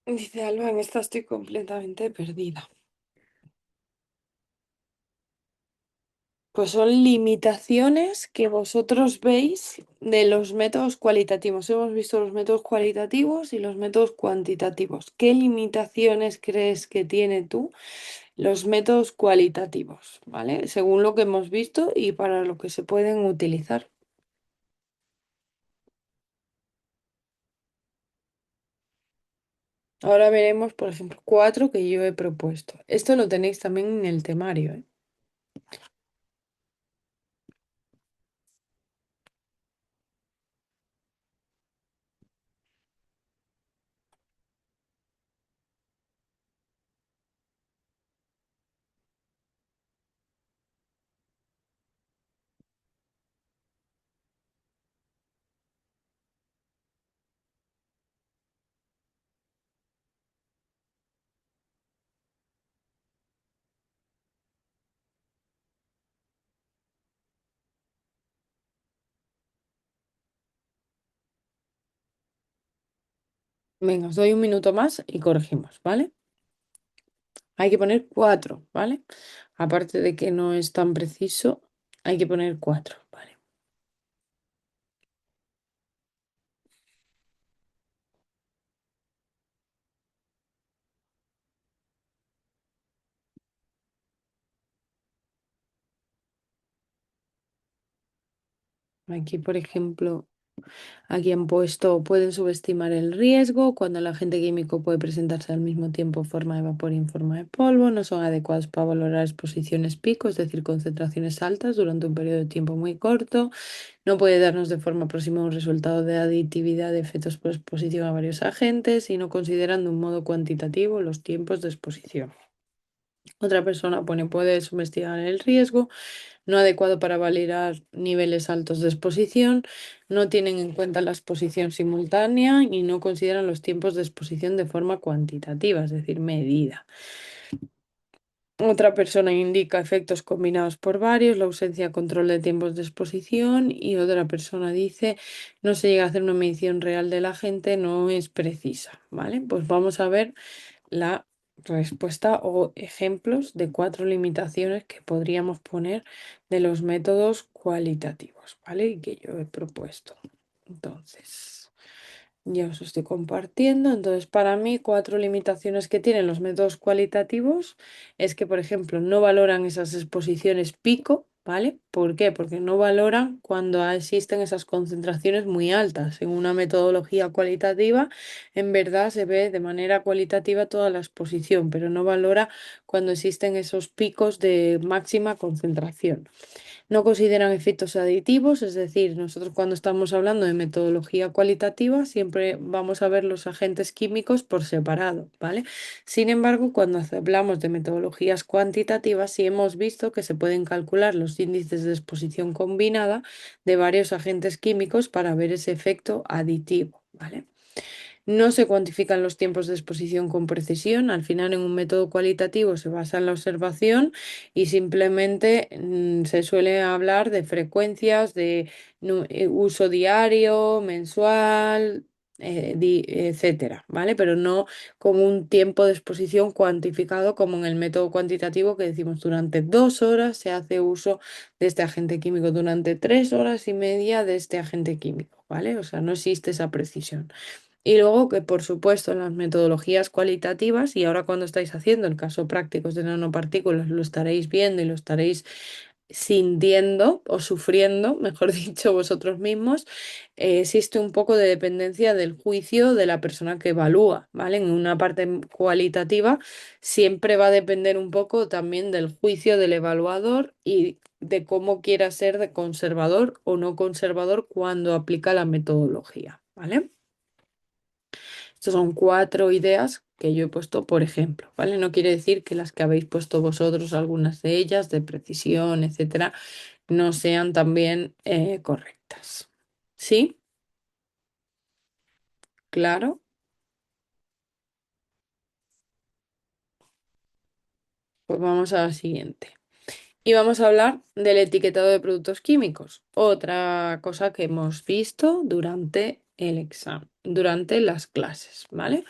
Dice Alba, en esta estoy completamente perdida. Pues son limitaciones que vosotros veis de los métodos cualitativos. Hemos visto los métodos cualitativos y los métodos cuantitativos. ¿Qué limitaciones crees que tiene tú los métodos cualitativos? ¿Vale? Según lo que hemos visto y para lo que se pueden utilizar. Ahora veremos, por ejemplo, cuatro que yo he propuesto. Esto lo tenéis también en el temario, ¿eh? Venga, os doy un minuto más y corregimos, ¿vale? Hay que poner cuatro, ¿vale? Aparte de que no es tan preciso, hay que poner cuatro, ¿vale? Aquí, por ejemplo, aquí han puesto, pueden subestimar el riesgo cuando el agente químico puede presentarse al mismo tiempo en forma de vapor y en forma de polvo, no son adecuados para valorar exposiciones pico, es decir, concentraciones altas durante un periodo de tiempo muy corto, no puede darnos de forma próxima un resultado de aditividad de efectos por exposición a varios agentes y no consideran de un modo cuantitativo los tiempos de exposición. Otra persona pone, puede subestimar el riesgo no adecuado para validar niveles altos de exposición, no tienen en cuenta la exposición simultánea y no consideran los tiempos de exposición de forma cuantitativa, es decir, medida. Otra persona indica efectos combinados por varios, la ausencia de control de tiempos de exposición y otra persona dice no se llega a hacer una medición real de la gente, no es precisa, ¿vale? Pues vamos a ver la respuesta o ejemplos de cuatro limitaciones que podríamos poner de los métodos cualitativos, ¿vale? Y que yo he propuesto. Entonces, ya os estoy compartiendo. Entonces, para mí, cuatro limitaciones que tienen los métodos cualitativos es que, por ejemplo, no valoran esas exposiciones pico, ¿vale? ¿Por qué? Porque no valoran cuando existen esas concentraciones muy altas. En una metodología cualitativa, en verdad se ve de manera cualitativa toda la exposición, pero no valora cuando existen esos picos de máxima concentración. No consideran efectos aditivos, es decir, nosotros cuando estamos hablando de metodología cualitativa siempre vamos a ver los agentes químicos por separado, ¿vale? Sin embargo, cuando hablamos de metodologías cuantitativas, sí hemos visto que se pueden calcular los índices de exposición combinada de varios agentes químicos para ver ese efecto aditivo, ¿vale? No se cuantifican los tiempos de exposición con precisión. Al final, en un método cualitativo se basa en la observación y simplemente se suele hablar de frecuencias de uso diario, mensual, etcétera, ¿vale? Pero no con un tiempo de exposición cuantificado como en el método cuantitativo que decimos durante 2 horas se hace uso de este agente químico, durante 3 horas y media de este agente químico, ¿vale? O sea, no existe esa precisión. Y luego que, por supuesto, en las metodologías cualitativas, y ahora cuando estáis haciendo el caso prácticos de nanopartículas, lo estaréis viendo y lo estaréis sintiendo o sufriendo, mejor dicho, vosotros mismos, existe un poco de dependencia del juicio de la persona que evalúa, ¿vale? En una parte cualitativa siempre va a depender un poco también del juicio del evaluador y de cómo quiera ser de conservador o no conservador cuando aplica la metodología, ¿vale? Estas son cuatro ideas que yo he puesto por ejemplo, ¿vale? No quiere decir que las que habéis puesto vosotros, algunas de ellas, de precisión, etcétera, no sean también correctas. ¿Sí? Claro. Pues vamos a la siguiente. Y vamos a hablar del etiquetado de productos químicos, otra cosa que hemos visto durante el examen. durante las clases, ¿vale?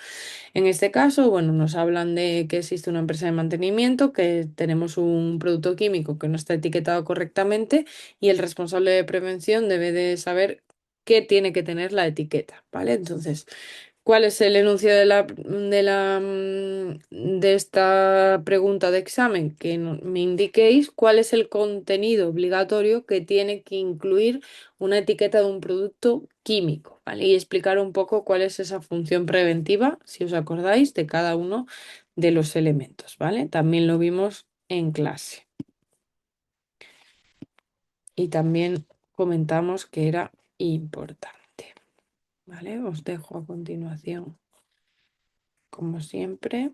En este caso, bueno, nos hablan de que existe una empresa de mantenimiento, que tenemos un producto químico que no está etiquetado correctamente y el responsable de prevención debe de saber qué tiene que tener la etiqueta, ¿vale? Entonces, ¿cuál es el enunciado de esta pregunta de examen? Que me indiquéis cuál es el contenido obligatorio que tiene que incluir una etiqueta de un producto químico, ¿vale? Y explicar un poco cuál es esa función preventiva, si os acordáis, de cada uno de los elementos, ¿vale? También lo vimos en clase y también comentamos que era importante, ¿vale? Os dejo a continuación, como siempre.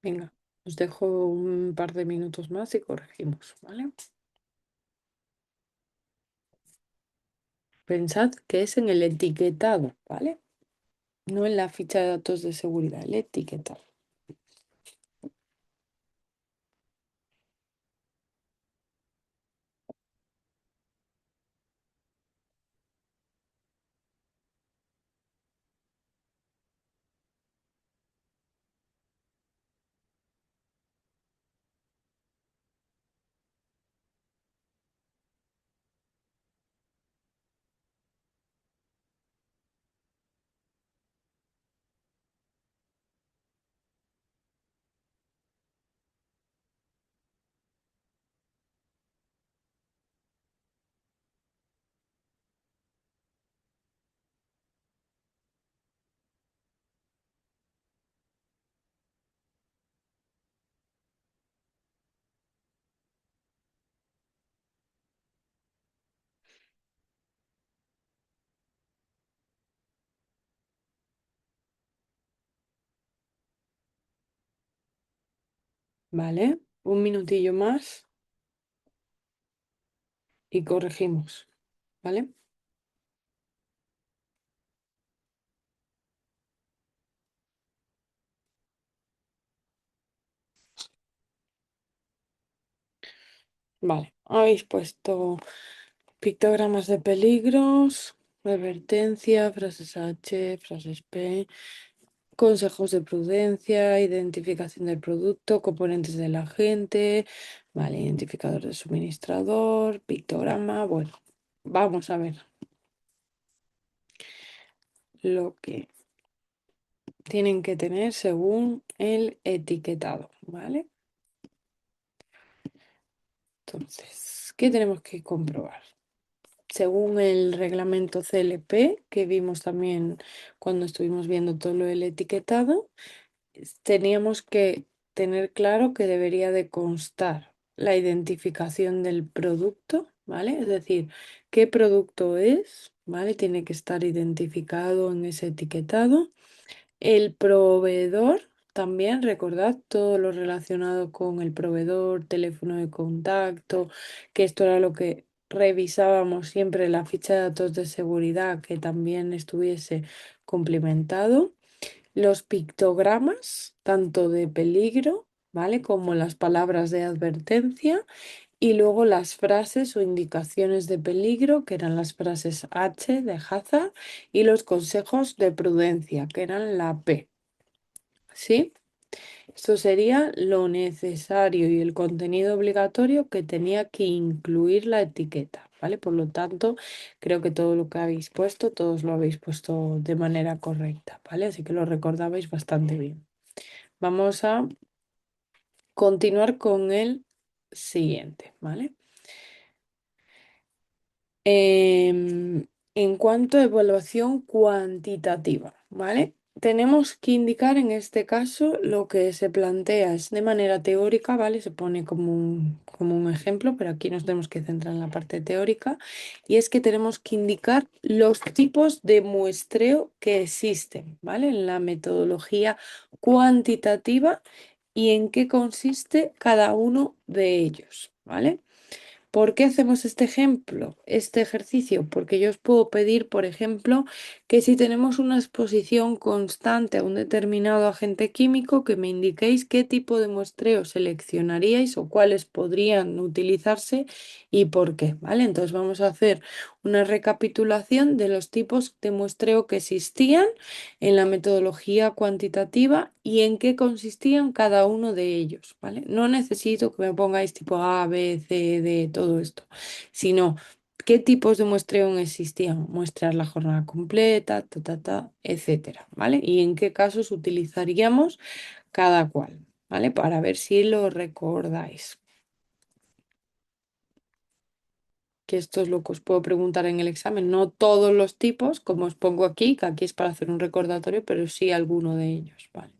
Venga, os dejo un par de minutos más y corregimos, ¿vale? Pensad que es en el etiquetado, ¿vale? No en la ficha de datos de seguridad, el etiquetado. ¿Vale? Un minutillo más y corregimos, ¿vale? Vale, habéis puesto pictogramas de peligros, advertencia, frases H, frases P, consejos de prudencia, identificación del producto, componentes del agente, vale, identificador de suministrador, pictograma. Bueno, vamos a ver lo que tienen que tener según el etiquetado, ¿vale? Entonces, ¿qué tenemos que comprobar? Según el reglamento CLP, que vimos también cuando estuvimos viendo todo lo del etiquetado, teníamos que tener claro que debería de constar la identificación del producto, ¿vale? Es decir, qué producto es, ¿vale? Tiene que estar identificado en ese etiquetado. El proveedor, también recordad todo lo relacionado con el proveedor, teléfono de contacto, que esto era lo que revisábamos siempre, la ficha de datos de seguridad, que también estuviese complementado. Los pictogramas, tanto de peligro, ¿vale? Como las palabras de advertencia. Y luego las frases o indicaciones de peligro, que eran las frases H de hazard, y los consejos de prudencia, que eran la P. ¿Sí? Esto sería lo necesario y el contenido obligatorio que tenía que incluir la etiqueta, ¿vale? Por lo tanto, creo que todo lo que habéis puesto, todos lo habéis puesto de manera correcta, ¿vale? Así que lo recordabais bastante bien. Vamos a continuar con el siguiente, ¿vale? En cuanto a evaluación cuantitativa, ¿vale? Tenemos que indicar en este caso lo que se plantea es de manera teórica, ¿vale? Se pone como un ejemplo, pero aquí nos tenemos que centrar en la parte teórica, y es que tenemos que indicar los tipos de muestreo que existen, ¿vale? En la metodología cuantitativa y en qué consiste cada uno de ellos, ¿vale? ¿Por qué hacemos este ejemplo, este ejercicio? Porque yo os puedo pedir, por ejemplo, que si tenemos una exposición constante a un determinado agente químico, que me indiquéis qué tipo de muestreo seleccionaríais o cuáles podrían utilizarse y por qué, ¿vale? Entonces vamos a hacer una recapitulación de los tipos de muestreo que existían en la metodología cuantitativa y en qué consistían cada uno de ellos, ¿vale? No necesito que me pongáis tipo A, B, C, D, todo esto, sino qué tipos de muestreo existían, muestrar la jornada completa, etcétera, ¿vale? Y en qué casos utilizaríamos cada cual, ¿vale? Para ver si lo recordáis. Que esto es lo que os puedo preguntar en el examen, no todos los tipos, como os pongo aquí, que aquí es para hacer un recordatorio, pero sí alguno de ellos, ¿vale?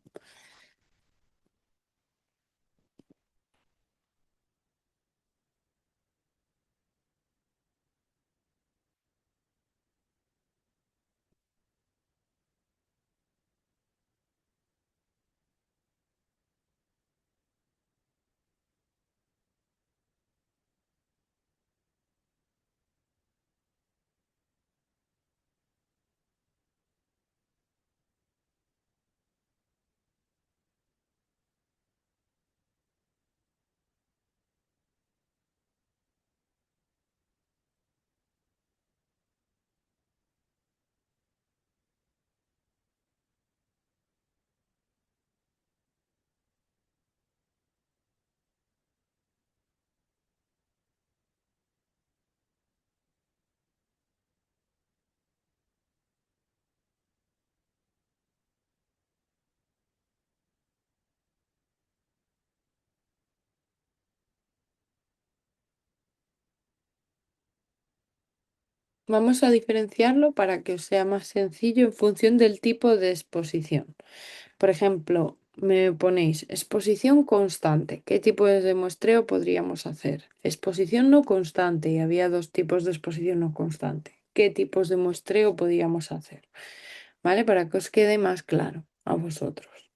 Vamos a diferenciarlo para que os sea más sencillo en función del tipo de exposición. Por ejemplo, me ponéis exposición constante. ¿Qué tipo de muestreo podríamos hacer? Exposición no constante y había dos tipos de exposición no constante. ¿Qué tipos de muestreo podríamos hacer? ¿Vale? Para que os quede más claro a vosotros.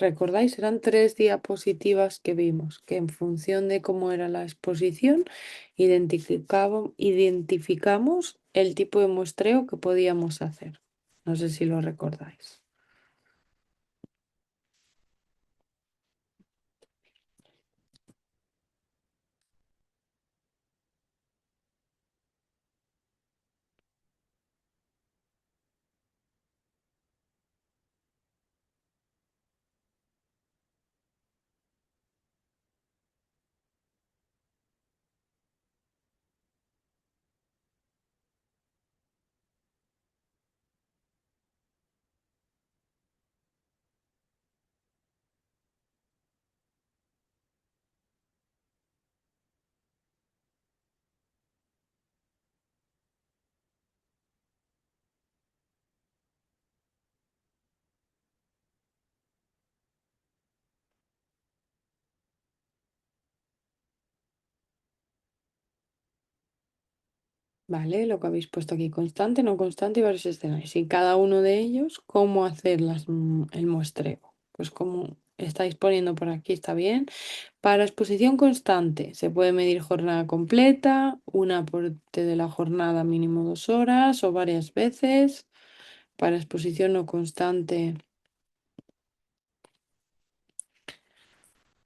¿Recordáis? Eran tres diapositivas que vimos, que en función de cómo era la exposición, identificamos el tipo de muestreo que podíamos hacer. No sé si lo recordáis. ¿vale? Lo que habéis puesto aquí, constante, no constante y varios escenarios. Y cada uno de ellos, cómo hacer el muestreo. Pues como estáis poniendo por aquí, está bien. Para exposición constante, se puede medir jornada completa, una parte de la jornada mínimo 2 horas o varias veces. Para exposición no constante,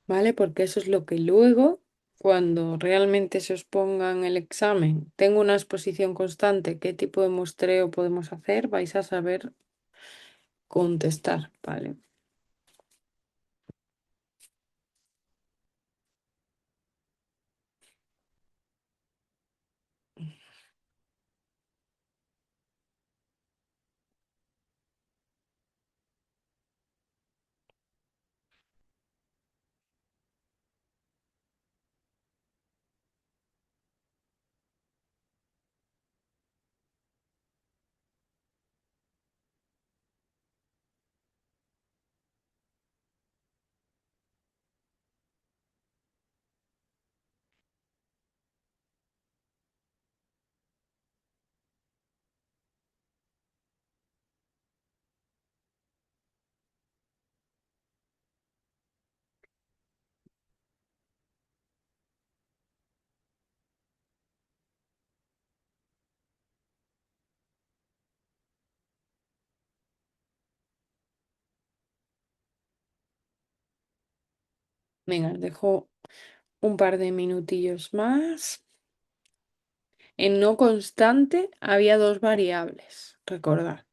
¿vale? Porque eso es lo que luego, cuando realmente se os ponga en el examen, tengo una exposición constante, ¿qué tipo de muestreo podemos hacer? Vais a saber contestar, ¿vale? Venga, os dejo un par de minutillos más. En no constante había dos variables, recordad,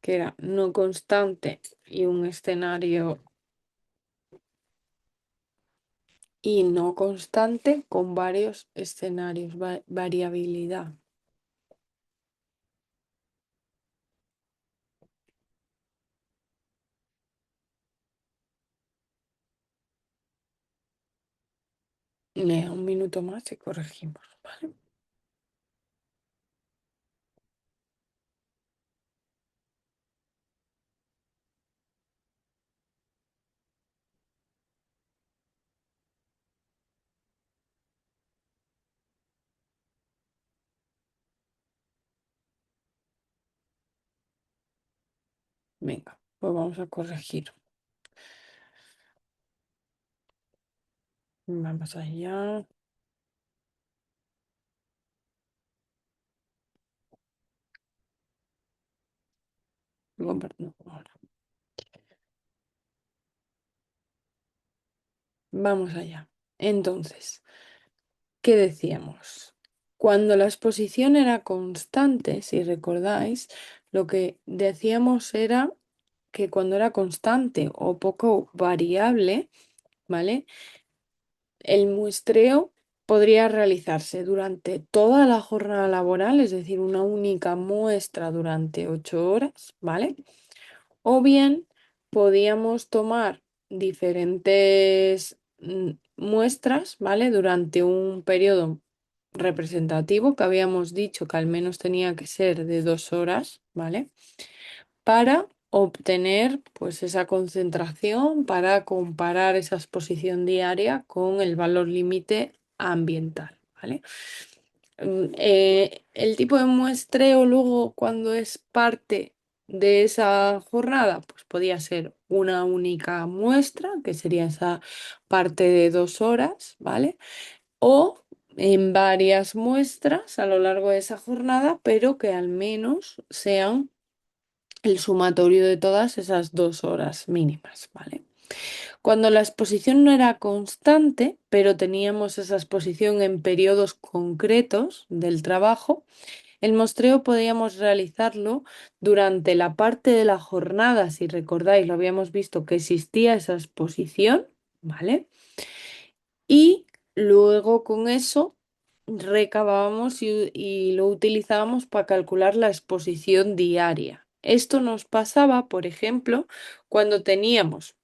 que era no constante y un escenario y no constante con varios escenarios, variabilidad. Venga, un minuto más y corregimos, ¿vale? Venga, pues vamos a corregir. Vamos allá. Comparto ahora. Vamos allá. Entonces, ¿qué decíamos? Cuando la exposición era constante, si recordáis, lo que decíamos era que cuando era constante o poco variable, ¿vale? El muestreo podría realizarse durante toda la jornada laboral, es decir, una única muestra durante 8 horas, ¿vale? O bien podíamos tomar diferentes muestras, ¿vale? Durante un periodo representativo que habíamos dicho que al menos tenía que ser de 2 horas, ¿vale? Para obtener pues esa concentración, para comparar esa exposición diaria con el valor límite ambiental, ¿vale? El tipo de muestreo luego cuando es parte de esa jornada, pues podía ser una única muestra, que sería esa parte de 2 horas, ¿vale? O en varias muestras a lo largo de esa jornada, pero que al menos sean el sumatorio de todas esas 2 horas mínimas, ¿vale? Cuando la exposición no era constante, pero teníamos esa exposición en periodos concretos del trabajo, el muestreo podíamos realizarlo durante la parte de la jornada, si recordáis, lo habíamos visto que existía esa exposición, ¿vale? Y luego con eso recabábamos y lo utilizábamos para calcular la exposición diaria. Esto nos pasaba, por ejemplo, cuando teníamos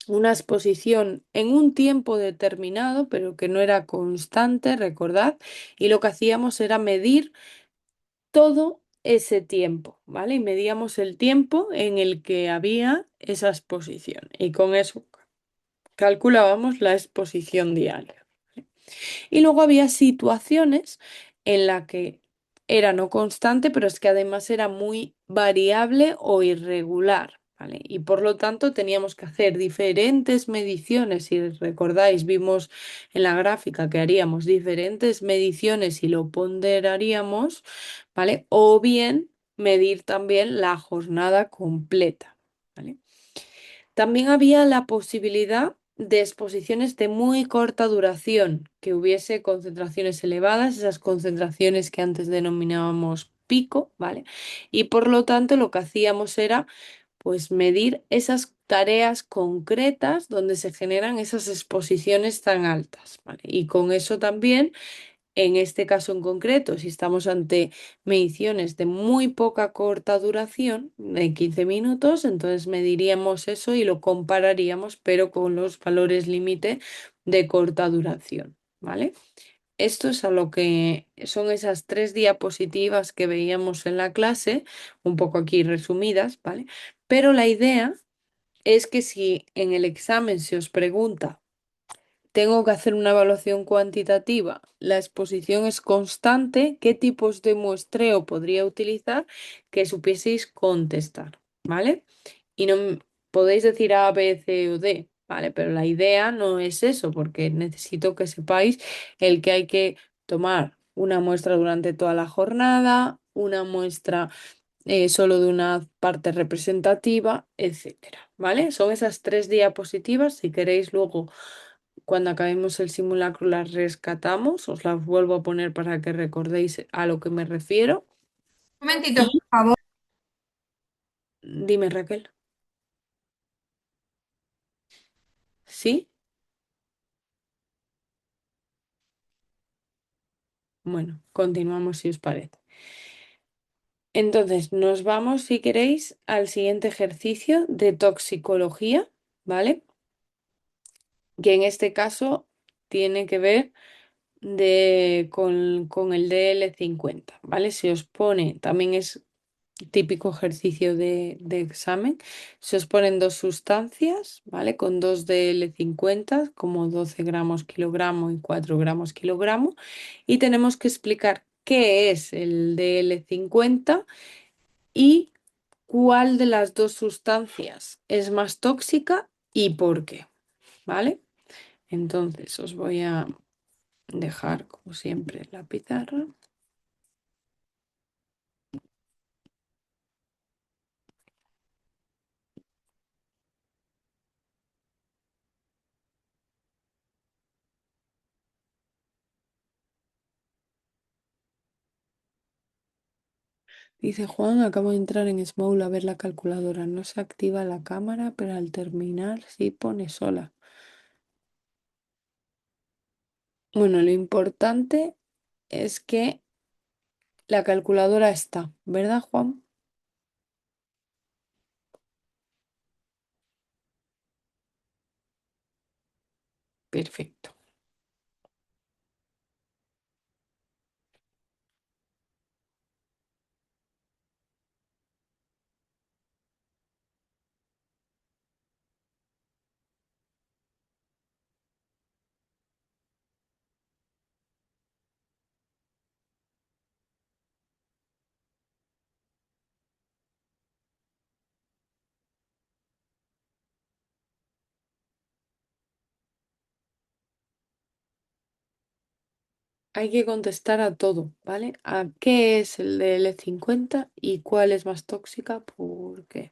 una exposición en un tiempo determinado, pero que no era constante, recordad, y lo que hacíamos era medir todo ese tiempo, ¿vale? Y medíamos el tiempo en el que había esa exposición y con eso calculábamos la exposición diaria. Y luego había situaciones en la que era no constante, pero es que además era muy variable o irregular, ¿vale? Y por lo tanto teníamos que hacer diferentes mediciones. Si recordáis, vimos en la gráfica que haríamos diferentes mediciones y lo ponderaríamos, ¿vale? O bien medir también la jornada completa, ¿vale? También había la posibilidad de exposiciones de muy corta duración, que hubiese concentraciones elevadas, esas concentraciones que antes denominábamos pico, ¿vale? Y por lo tanto lo que hacíamos era pues medir esas tareas concretas donde se generan esas exposiciones tan altas, ¿vale? Y con eso también en este caso en concreto, si estamos ante mediciones de muy poca corta duración, de 15 minutos, entonces mediríamos eso y lo compararíamos, pero con los valores límite de corta duración, ¿vale? Esto es a lo que son esas tres diapositivas que veíamos en la clase, un poco aquí resumidas, ¿vale? Pero la idea es que si en el examen se os pregunta tengo que hacer una evaluación cuantitativa. La exposición es constante. ¿Qué tipos de muestreo podría utilizar que supieseis contestar? ¿Vale? Y no podéis decir A, B, C o D, ¿vale? Pero la idea no es eso, porque necesito que sepáis el que hay que tomar una muestra durante toda la jornada, una muestra solo de una parte representativa, etcétera, ¿vale? Son esas tres diapositivas. Si queréis luego, cuando acabemos el simulacro, las rescatamos. Os las vuelvo a poner para que recordéis a lo que me refiero. Un momentito, Y por favor. dime, Raquel, ¿sí? Bueno, continuamos si os parece. Entonces, nos vamos, si queréis, al siguiente ejercicio de toxicología, ¿vale? Que en este caso tiene que ver con el DL50, ¿vale? Se os pone, también es típico ejercicio de examen, se os ponen dos sustancias, ¿vale? Con dos DL50, como 12 gramos kilogramo y 4 gramos kilogramo, y tenemos que explicar qué es el DL50 y cuál de las dos sustancias es más tóxica y por qué, ¿vale? Entonces os voy a dejar, como siempre, la pizarra. Dice Juan, acabo de entrar en Small a ver la calculadora. No se activa la cámara, pero al terminar sí pone sola. Bueno, lo importante es que la calculadora está, ¿verdad, Juan? Perfecto. Hay que contestar a todo, ¿vale? ¿A qué es el DL50 y cuál es más tóxica? ¿Por qué?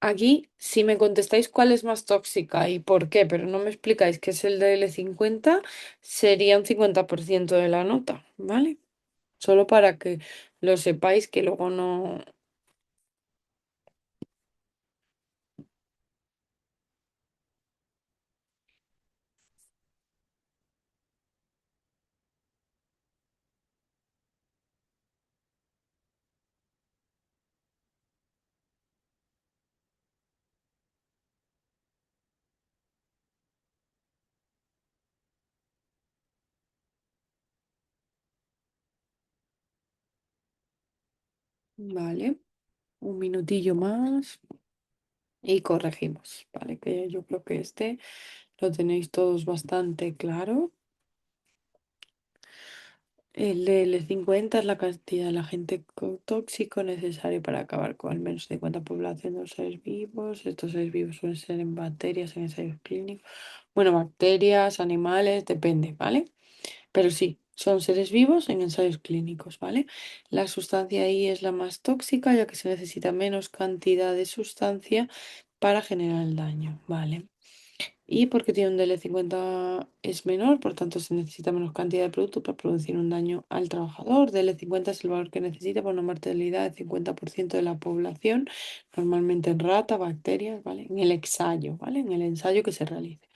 Aquí, si me contestáis cuál es más tóxica y por qué, pero no me explicáis qué es el DL50, sería un 50% de la nota, ¿vale? Solo para que lo sepáis que luego no... Vale. un minutillo más y corregimos, ¿vale? Que yo creo que este lo tenéis todos bastante claro. El DL50 es la cantidad de agente tóxico necesario para acabar con al menos 50 poblaciones de los seres vivos. Estos seres vivos suelen ser en bacterias, en ensayos clínicos. Bueno, bacterias, animales, depende, ¿vale? Pero sí, son seres vivos en ensayos clínicos, ¿vale? La sustancia ahí es la más tóxica, ya que se necesita menos cantidad de sustancia para generar el daño, ¿vale? Y porque tiene un DL50 es menor, por tanto se necesita menos cantidad de producto para producir un daño al trabajador. DL50 es el valor que necesita para una mortalidad del 50% de la población, normalmente en rata, bacterias, ¿vale? En el ensayo, ¿vale? En el ensayo que se realice.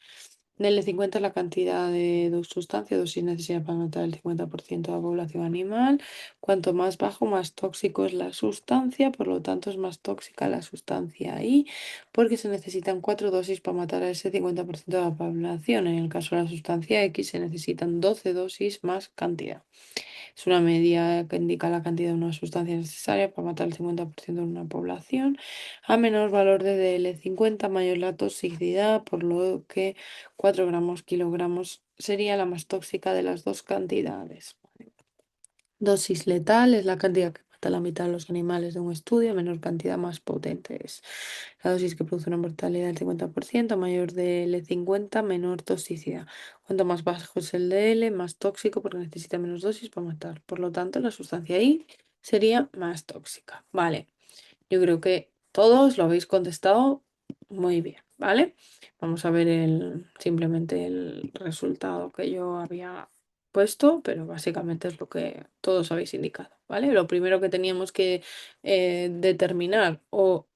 DL50 es la cantidad de dos sustancias, dosis necesaria para matar el 50% de la población animal. Cuanto más bajo, más tóxico es la sustancia, por lo tanto es más tóxica la sustancia ahí, porque se necesitan cuatro dosis para matar a ese 50% de la población. En el caso de la sustancia X se necesitan 12 dosis más cantidad. Es una medida que indica la cantidad de una sustancia necesaria para matar el 50% de una población. A menor valor de DL50, mayor la toxicidad, por lo que 4 gramos kilogramos sería la más tóxica de las dos cantidades. Dosis letal es la cantidad que mata a la mitad de los animales de un estudio, a menor cantidad más potente es. La dosis que produce una mortalidad del 50%, mayor de L50, menor toxicidad. Cuanto más bajo es el de L, más tóxico porque necesita menos dosis para matar. Por lo tanto, la sustancia I sería más tóxica. Vale, yo creo que todos lo habéis contestado muy bien, ¿vale? Vamos a ver simplemente el resultado que yo había puesto, pero básicamente es lo que todos habéis indicado, ¿vale? Lo primero que teníamos que determinar o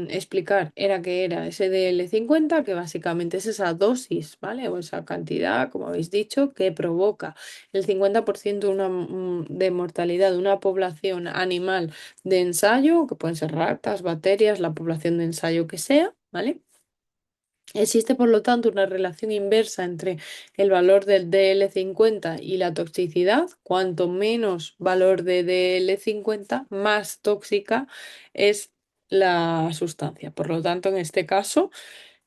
explicar era que era SDL50, que básicamente es esa dosis, ¿vale? O esa cantidad, como habéis dicho, que provoca el 50% de mortalidad de una población animal de ensayo, que pueden ser ratas, bacterias, la población de ensayo que sea, ¿vale? Existe, por lo tanto, una relación inversa entre el valor del DL50 y la toxicidad. Cuanto menos valor de DL50, más tóxica es la sustancia. Por lo tanto, en este caso,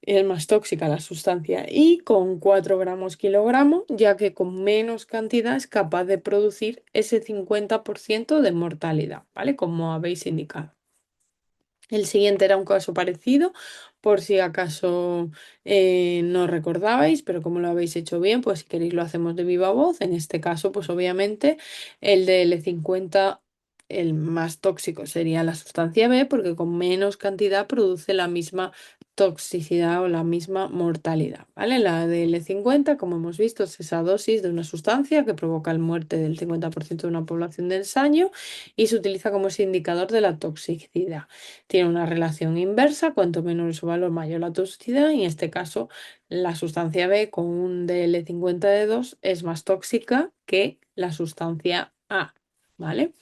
es más tóxica la sustancia y con 4 gramos kilogramo, ya que con menos cantidad es capaz de producir ese 50% de mortalidad, ¿vale? Como habéis indicado. El siguiente era un caso parecido, por si acaso no recordabais, pero como lo habéis hecho bien, pues si queréis lo hacemos de viva voz. En este caso, pues obviamente el de L50, el más tóxico sería la sustancia B, porque con menos cantidad produce la misma toxicidad o la misma mortalidad, ¿vale? La de L50, como hemos visto, es esa dosis de una sustancia que provoca la muerte del 50% de una población de ensayo y se utiliza como ese indicador de la toxicidad. Tiene una relación inversa, cuanto menor su valor, mayor la toxicidad, y en este caso la sustancia B con un DL50 de 2 es más tóxica que la sustancia A, ¿vale?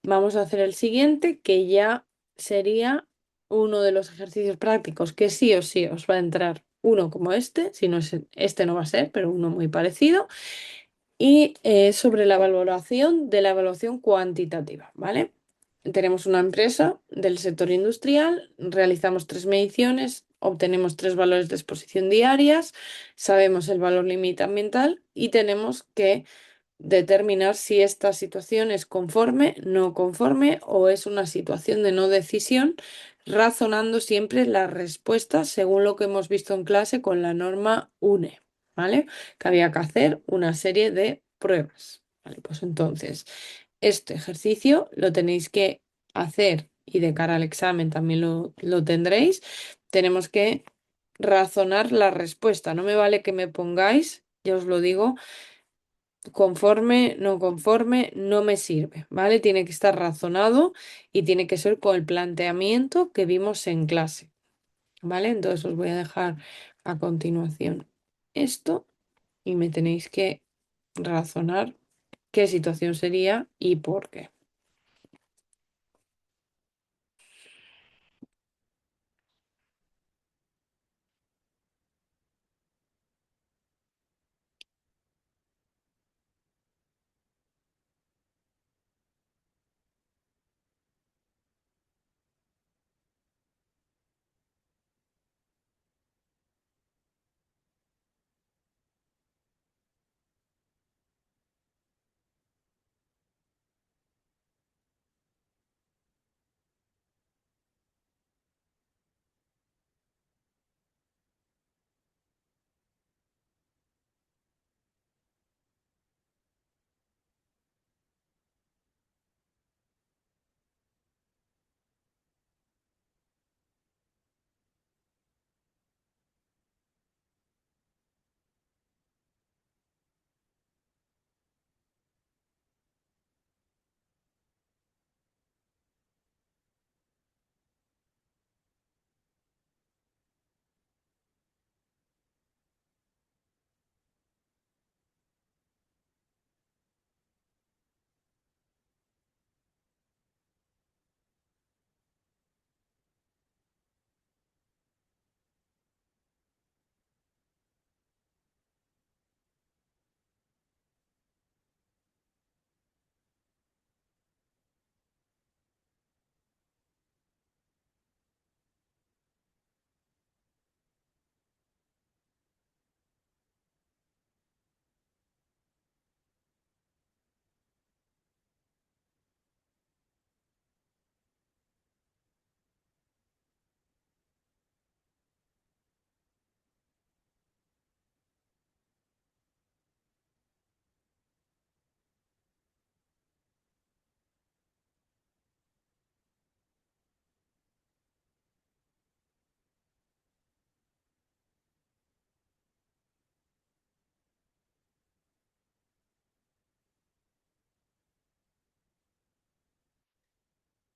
Vamos a hacer el siguiente, que ya sería uno de los ejercicios prácticos que sí o sí os va a entrar uno como este, si no es este no va a ser, pero uno muy parecido, y sobre la valoración de la evaluación cuantitativa, ¿vale? Tenemos una empresa del sector industrial, realizamos tres mediciones, obtenemos tres valores de exposición diarias, sabemos el valor límite ambiental y tenemos que determinar si esta situación es conforme, no conforme o es una situación de no decisión, razonando siempre las respuestas según lo que hemos visto en clase con la norma UNE, ¿vale? Que había que hacer una serie de pruebas, ¿vale? Pues entonces, este ejercicio lo tenéis que hacer y de cara al examen también lo tendréis. Tenemos que razonar la respuesta. No me vale que me pongáis, ya os lo digo, conforme, no conforme, no me sirve, ¿vale? Tiene que estar razonado y tiene que ser con el planteamiento que vimos en clase, ¿vale? Entonces os voy a dejar a continuación esto y me tenéis que razonar qué situación sería y por qué.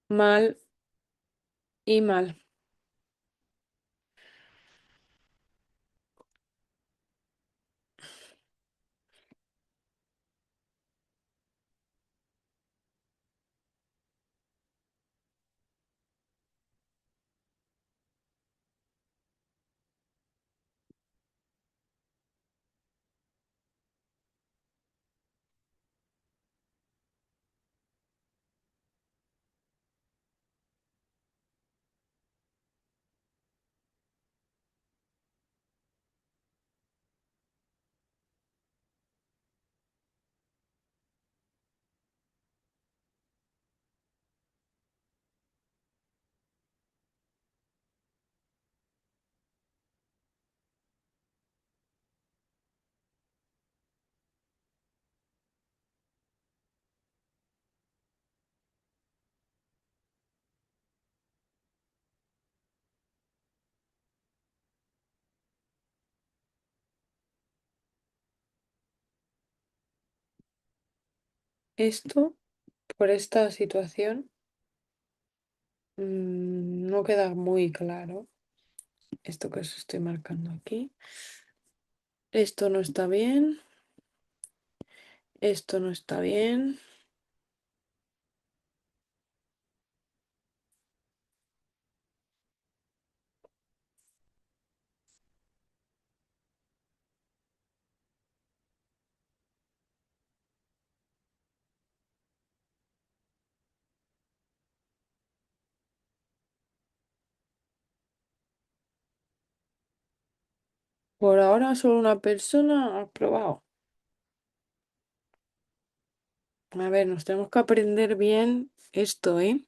mal y mal. Esto, por esta situación, no queda muy claro. Esto que os estoy marcando aquí. Esto no está bien. Esto no está bien. Por ahora solo una persona ha aprobado. A ver, nos tenemos que aprender bien esto, ¿eh?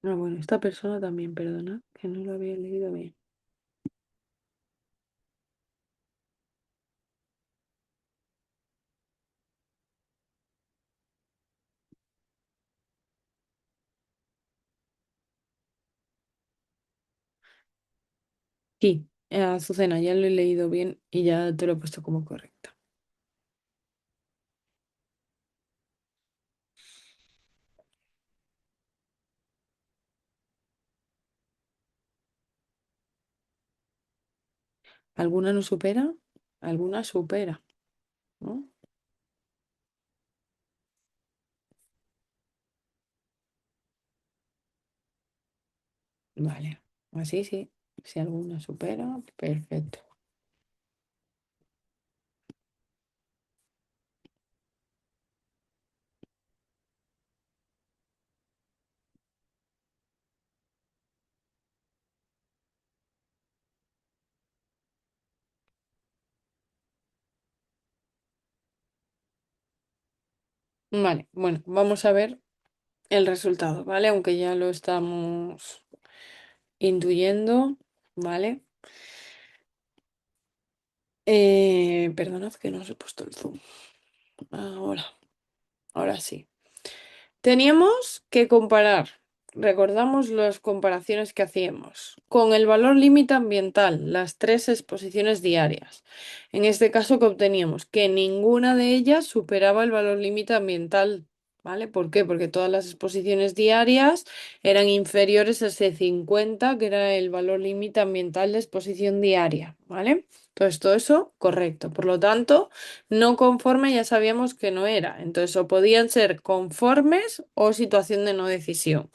Ah, bueno, esta persona también, perdona, que no lo había leído bien. Sí, Azucena, ya lo he leído bien y ya te lo he puesto como correcto. ¿Alguna no supera? Alguna supera, ¿no? Vale, así sí. Si alguna supera, perfecto. Vale, bueno, vamos a ver el resultado, ¿vale? Aunque ya lo estamos intuyendo, ¿vale? Perdonad que no os he puesto el zoom. Ahora, ahora sí. Teníamos que comparar, recordamos las comparaciones que hacíamos, con el valor límite ambiental, las tres exposiciones diarias. En este caso que obteníamos que ninguna de ellas superaba el valor límite ambiental, ¿vale? ¿Por qué? Porque todas las exposiciones diarias eran inferiores a ese 50, que era el valor límite ambiental de exposición diaria, ¿vale? Entonces, todo eso, correcto. Por lo tanto, no conforme ya sabíamos que no era. Entonces, o podían ser conformes o situación de no decisión.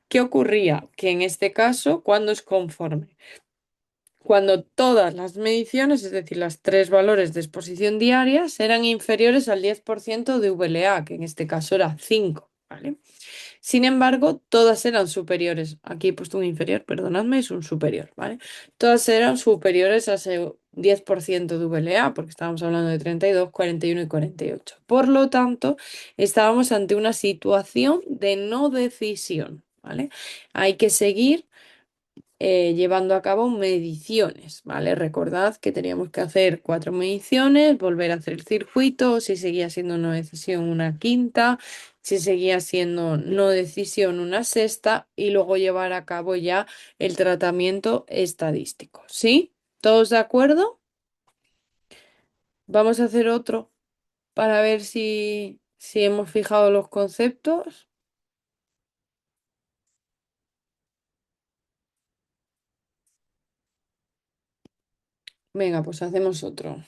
¿Qué ocurría? Que en este caso, ¿cuándo es conforme? Cuando todas las mediciones, es decir, las tres valores de exposición diarias, eran inferiores al 10% de VLA, que en este caso era 5, ¿vale? Sin embargo, todas eran superiores. Aquí he puesto un inferior, perdonadme, es un superior, ¿vale? Todas eran superiores a ese 10% de VLA, porque estábamos hablando de 32, 41 y 48. Por lo tanto, estábamos ante una situación de no decisión, ¿vale? Hay que seguir llevando a cabo mediciones, ¿vale? Recordad que teníamos que hacer 4 mediciones, volver a hacer el circuito, si seguía siendo no decisión una quinta, si seguía siendo no decisión una sexta y luego llevar a cabo ya el tratamiento estadístico, ¿sí? ¿Todos de acuerdo? Vamos a hacer otro para ver si hemos fijado los conceptos. Venga, pues hacemos otro.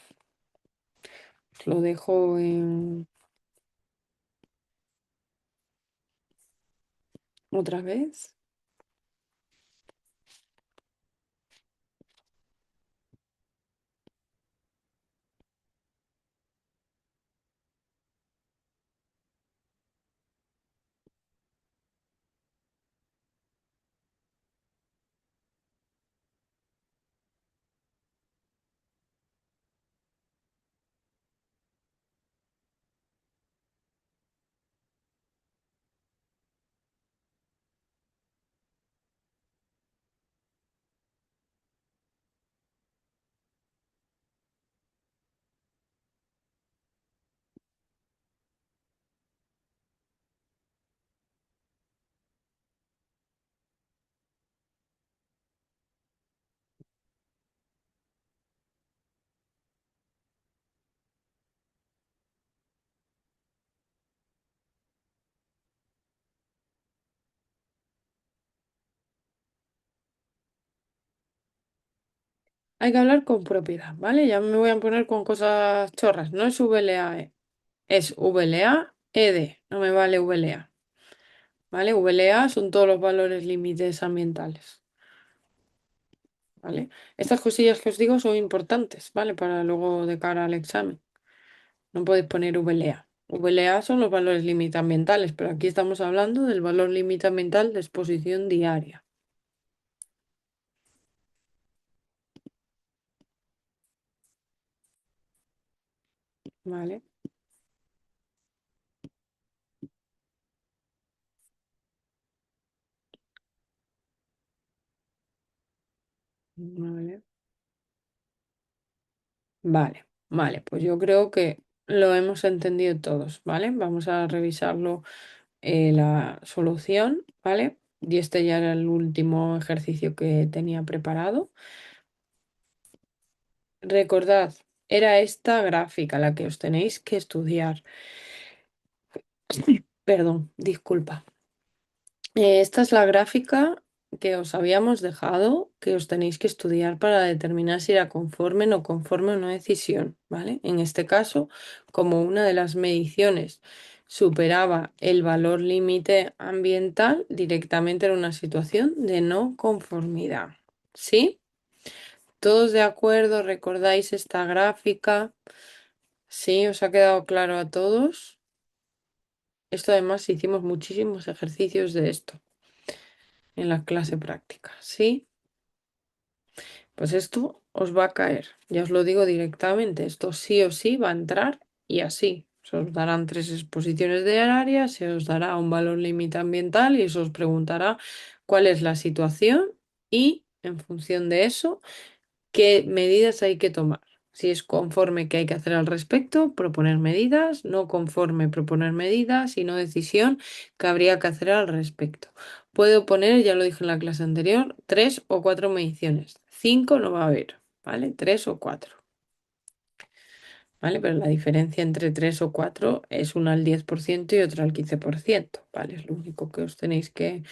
Lo dejo en otra vez. Hay que hablar con propiedad, ¿vale? Ya me voy a poner con cosas chorras. No es VLAE, es VLA-ED. No me vale VLA, ¿vale? VLA son todos los valores límites ambientales, ¿vale? Estas cosillas que os digo son importantes, ¿vale? Para luego de cara al examen. No podéis poner VLA. VLA son los valores límites ambientales, pero aquí estamos hablando del valor límite ambiental de exposición diaria, ¿vale? Vale. Vale, vale, pues yo creo que lo hemos entendido todos, ¿vale? Vamos a revisarlo, la solución, ¿vale? Y este ya era el último ejercicio que tenía preparado. Recordad, era esta gráfica la que os tenéis que estudiar. Perdón, disculpa. Esta es la gráfica que os habíamos dejado, que os tenéis que estudiar para determinar si era conforme o no conforme a una decisión, ¿vale? En este caso, como una de las mediciones superaba el valor límite ambiental, directamente era una situación de no conformidad. ¿Sí? ¿Todos de acuerdo? ¿Recordáis esta gráfica? ¿Sí? ¿Os ha quedado claro a todos? Esto además hicimos muchísimos ejercicios de esto en la clase práctica, ¿sí? Pues esto os va a caer, ya os lo digo directamente, esto sí o sí va a entrar y así. Se os darán 3 exposiciones diarias, se os dará un valor límite ambiental y se os preguntará cuál es la situación y en función de eso qué medidas hay que tomar. Si es conforme qué hay que hacer al respecto, proponer medidas, no conforme proponer medidas y no decisión que habría que hacer al respecto. Puedo poner, ya lo dije en la clase anterior, 3 o 4 mediciones. 5 no va a haber, ¿vale? 3 o 4, ¿vale? Pero la diferencia entre 3 o 4 es una al 10% y otra al 15%, ¿vale? Es lo único que os tenéis que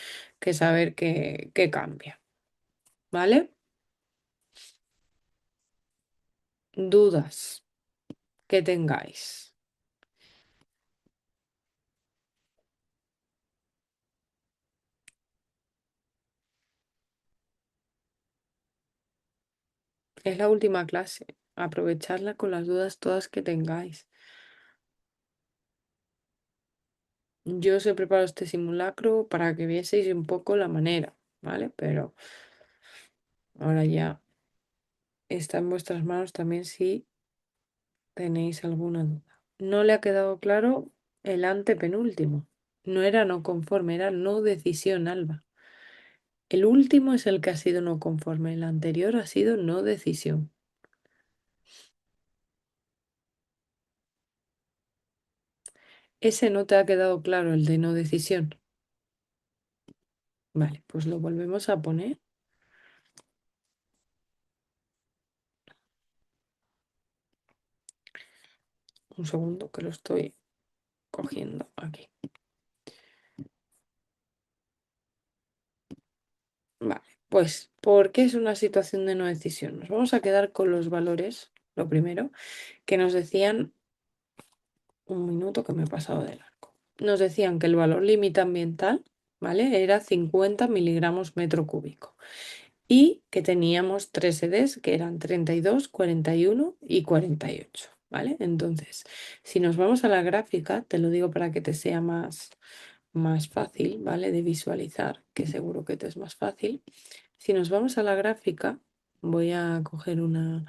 saber que cambia, ¿vale? Dudas que tengáis. Es la última clase. Aprovecharla con las dudas todas que tengáis. Yo os he preparado este simulacro para que vieseis un poco la manera, ¿vale? Pero ahora ya está en vuestras manos también si tenéis alguna duda. No le ha quedado claro el antepenúltimo. No era no conforme, era no decisión, Alba. El último es el que ha sido no conforme, el anterior ha sido no decisión. Ese no te ha quedado claro, el de no decisión. Vale, pues lo volvemos a poner. Un segundo que lo estoy cogiendo aquí. Vale, pues, ¿por qué es una situación de no decisión? Nos vamos a quedar con los valores, lo primero, que nos decían, un minuto que me he pasado de largo. Nos decían que el valor límite ambiental, ¿vale? Era 50 miligramos metro cúbico y que teníamos tres EDs que eran 32, 41 y 48, ¿vale? Entonces, si nos vamos a la gráfica, te lo digo para que te sea más fácil, ¿vale? De visualizar, que seguro que te es más fácil. Si nos vamos a la gráfica, voy a coger una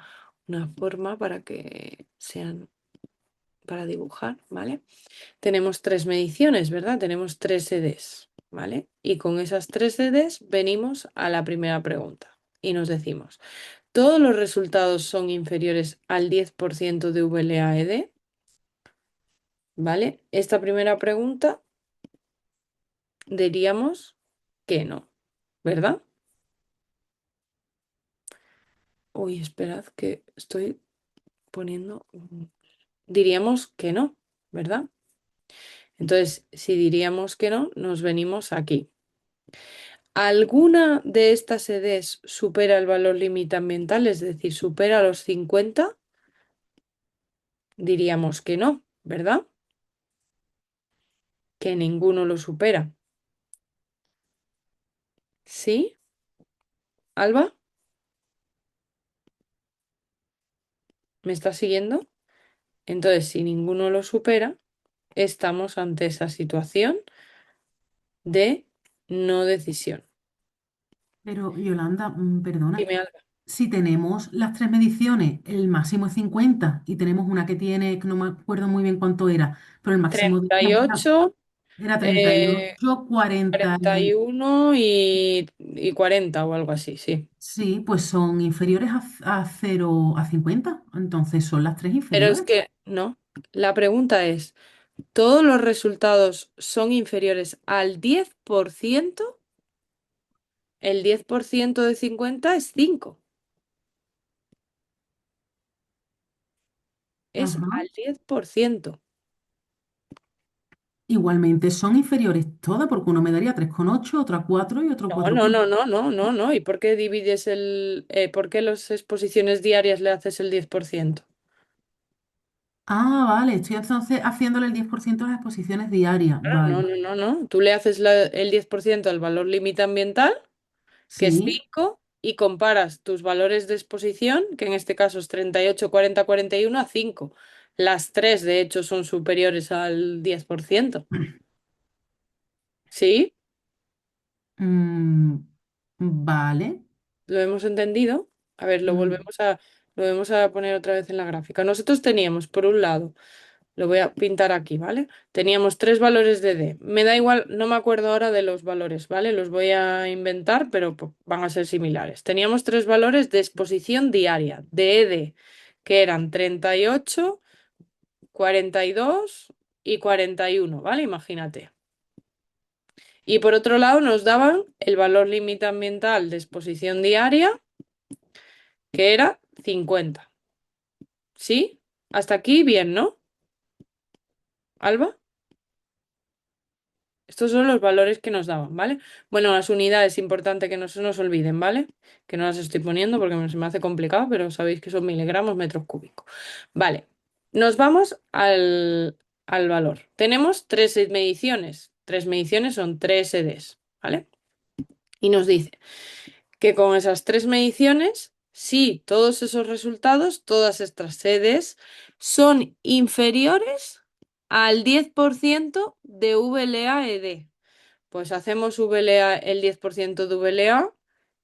forma para que sean, para dibujar, ¿vale? Tenemos tres mediciones, ¿verdad? Tenemos tres EDs, ¿vale? Y con esas tres EDs venimos a la primera pregunta y nos decimos, ¿todos los resultados son inferiores al 10% de VLAED? ¿Vale? Esta primera pregunta diríamos que no, ¿verdad? Uy, esperad que estoy poniendo... Diríamos que no, ¿verdad? Entonces, si diríamos que no, nos venimos aquí. ¿Alguna de estas EDs supera el valor límite ambiental, es decir, supera los 50? Diríamos que no, ¿verdad? Que ninguno lo supera. ¿Sí, Alba? ¿Me estás siguiendo? Entonces, si ninguno lo supera, estamos ante esa situación de no decisión. Pero Yolanda, perdona, Dime, Alba. si tenemos las tres mediciones, el máximo es 50 y tenemos una que tiene, que no me acuerdo muy bien cuánto era, pero el máximo de ellas era, 38, era eh, 38, 40 41 y 40 o algo así, sí. sí, pues son inferiores a 0 a 50, entonces son las tres Pero es inferiores. que no. La pregunta es, ¿todos los resultados son inferiores al 10%? El 10% de 50 es 5. Es Ajá. al 10%. Igualmente son inferiores todas, porque uno me daría 3,8, otra 4 y otro No, cuatro no, punto no, no, no, no, no. ¿Y por qué divides por qué las exposiciones diarias le haces el 10%? Ah, vale, estoy entonces haciéndole el 10% a las exposiciones diarias. Claro, no, Vale, no, no, no. Tú le haces el 10% al valor límite ambiental, que es sí. 5, y comparas tus valores de exposición, que en este caso es 38, 40, 41, a 5. Las tres, de hecho, son superiores al 10%. ¿Sí? Mm, vale. ¿Lo hemos entendido? A ver, Mm, lo volvemos a poner otra vez en la gráfica. Nosotros teníamos, por un lado, lo voy a pintar aquí, ¿vale? Teníamos tres valores de D. Me da igual, no me acuerdo ahora de los valores, ¿vale? Los voy a inventar, pero van a ser similares. Teníamos tres valores de exposición diaria, de ED, que eran 38, 42 y 41, ¿vale? Imagínate. Y por otro lado nos daban el valor límite ambiental de exposición diaria, que era 50. ¿Sí? Hasta aquí bien, ¿no? Alba. Estos son los valores que nos daban, ¿vale? Bueno, las unidades, importante que no se nos olviden, ¿vale? Que no las estoy poniendo porque se me hace complicado, pero sabéis que son miligramos metros cúbicos. Vale, nos vamos al valor. Tenemos tres mediciones. Tres mediciones son tres EDs, ¿vale? Y nos dice que con esas tres mediciones, si todos esos resultados, todas estas EDs son inferiores. al 10% de VLA-ED. Pues hacemos VLA, el 10% de VLA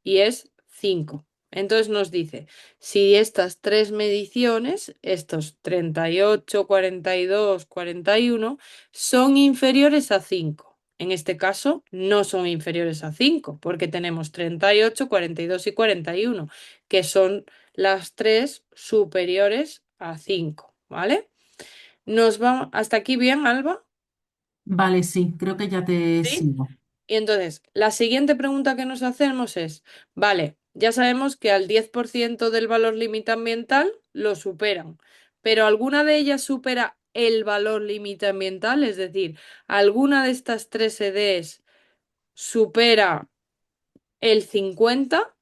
y es 5. Entonces nos dice, si estas tres mediciones, estos 38, 42, 41, son inferiores a 5. En este caso, no son inferiores a 5, porque tenemos 38, 42 y 41, que son las tres superiores a 5, ¿vale? Nos va hasta aquí bien, Alba. Vale, sí, creo que ya te ¿Sí? sigo. Y entonces, la siguiente pregunta que nos hacemos es, vale, ya sabemos que al 10% del valor límite ambiental lo superan, pero ¿alguna de ellas supera el valor límite ambiental? Es decir, ¿alguna de estas tres EDs supera el 50?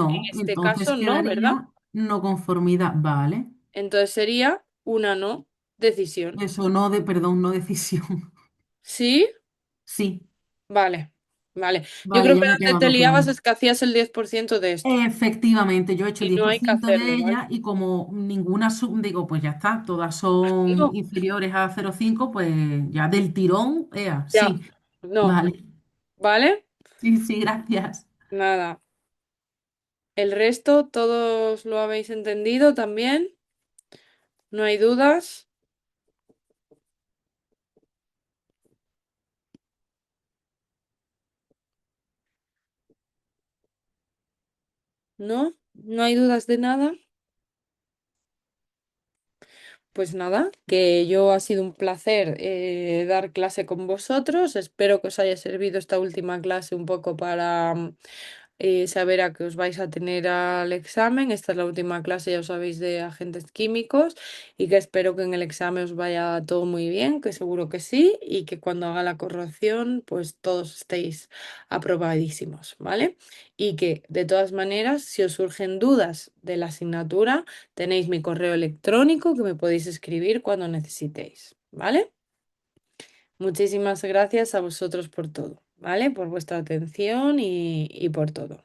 En No, este entonces caso no, ¿verdad? quedaría no conformidad. Vale. Entonces sería una no decisión. Eso no de, perdón, no decisión. ¿Sí? Sí, Vale, vale. Yo vale, creo ya que me ha donde te quedado liabas claro. es que hacías el 10% de esto Efectivamente, yo he hecho el y diez no por hay que ciento de hacerlo, ¿vale? ellas y como ninguna, digo, pues ya está, todas son No, inferiores a 0,5, pues ya del tirón, ya, sí, no, vale. ¿vale? Sí, sí, gracias. Nada. El resto, todos lo habéis entendido también. No hay dudas, ¿no? No hay dudas de nada. Pues nada, que yo ha sido un placer dar clase con vosotros. Espero que os haya servido esta última clase un poco para saber a qué os vais a tener al examen. Esta es la última clase, ya os sabéis, de agentes químicos y que espero que en el examen os vaya todo muy bien, que seguro que sí, y que cuando haga la corrección, pues todos estéis aprobadísimos, ¿vale? Y que de todas maneras, si os surgen dudas de la asignatura, tenéis mi correo electrónico que me podéis escribir cuando necesitéis, ¿vale? Muchísimas gracias a vosotros por todo, ¿vale? Por vuestra atención y por todo.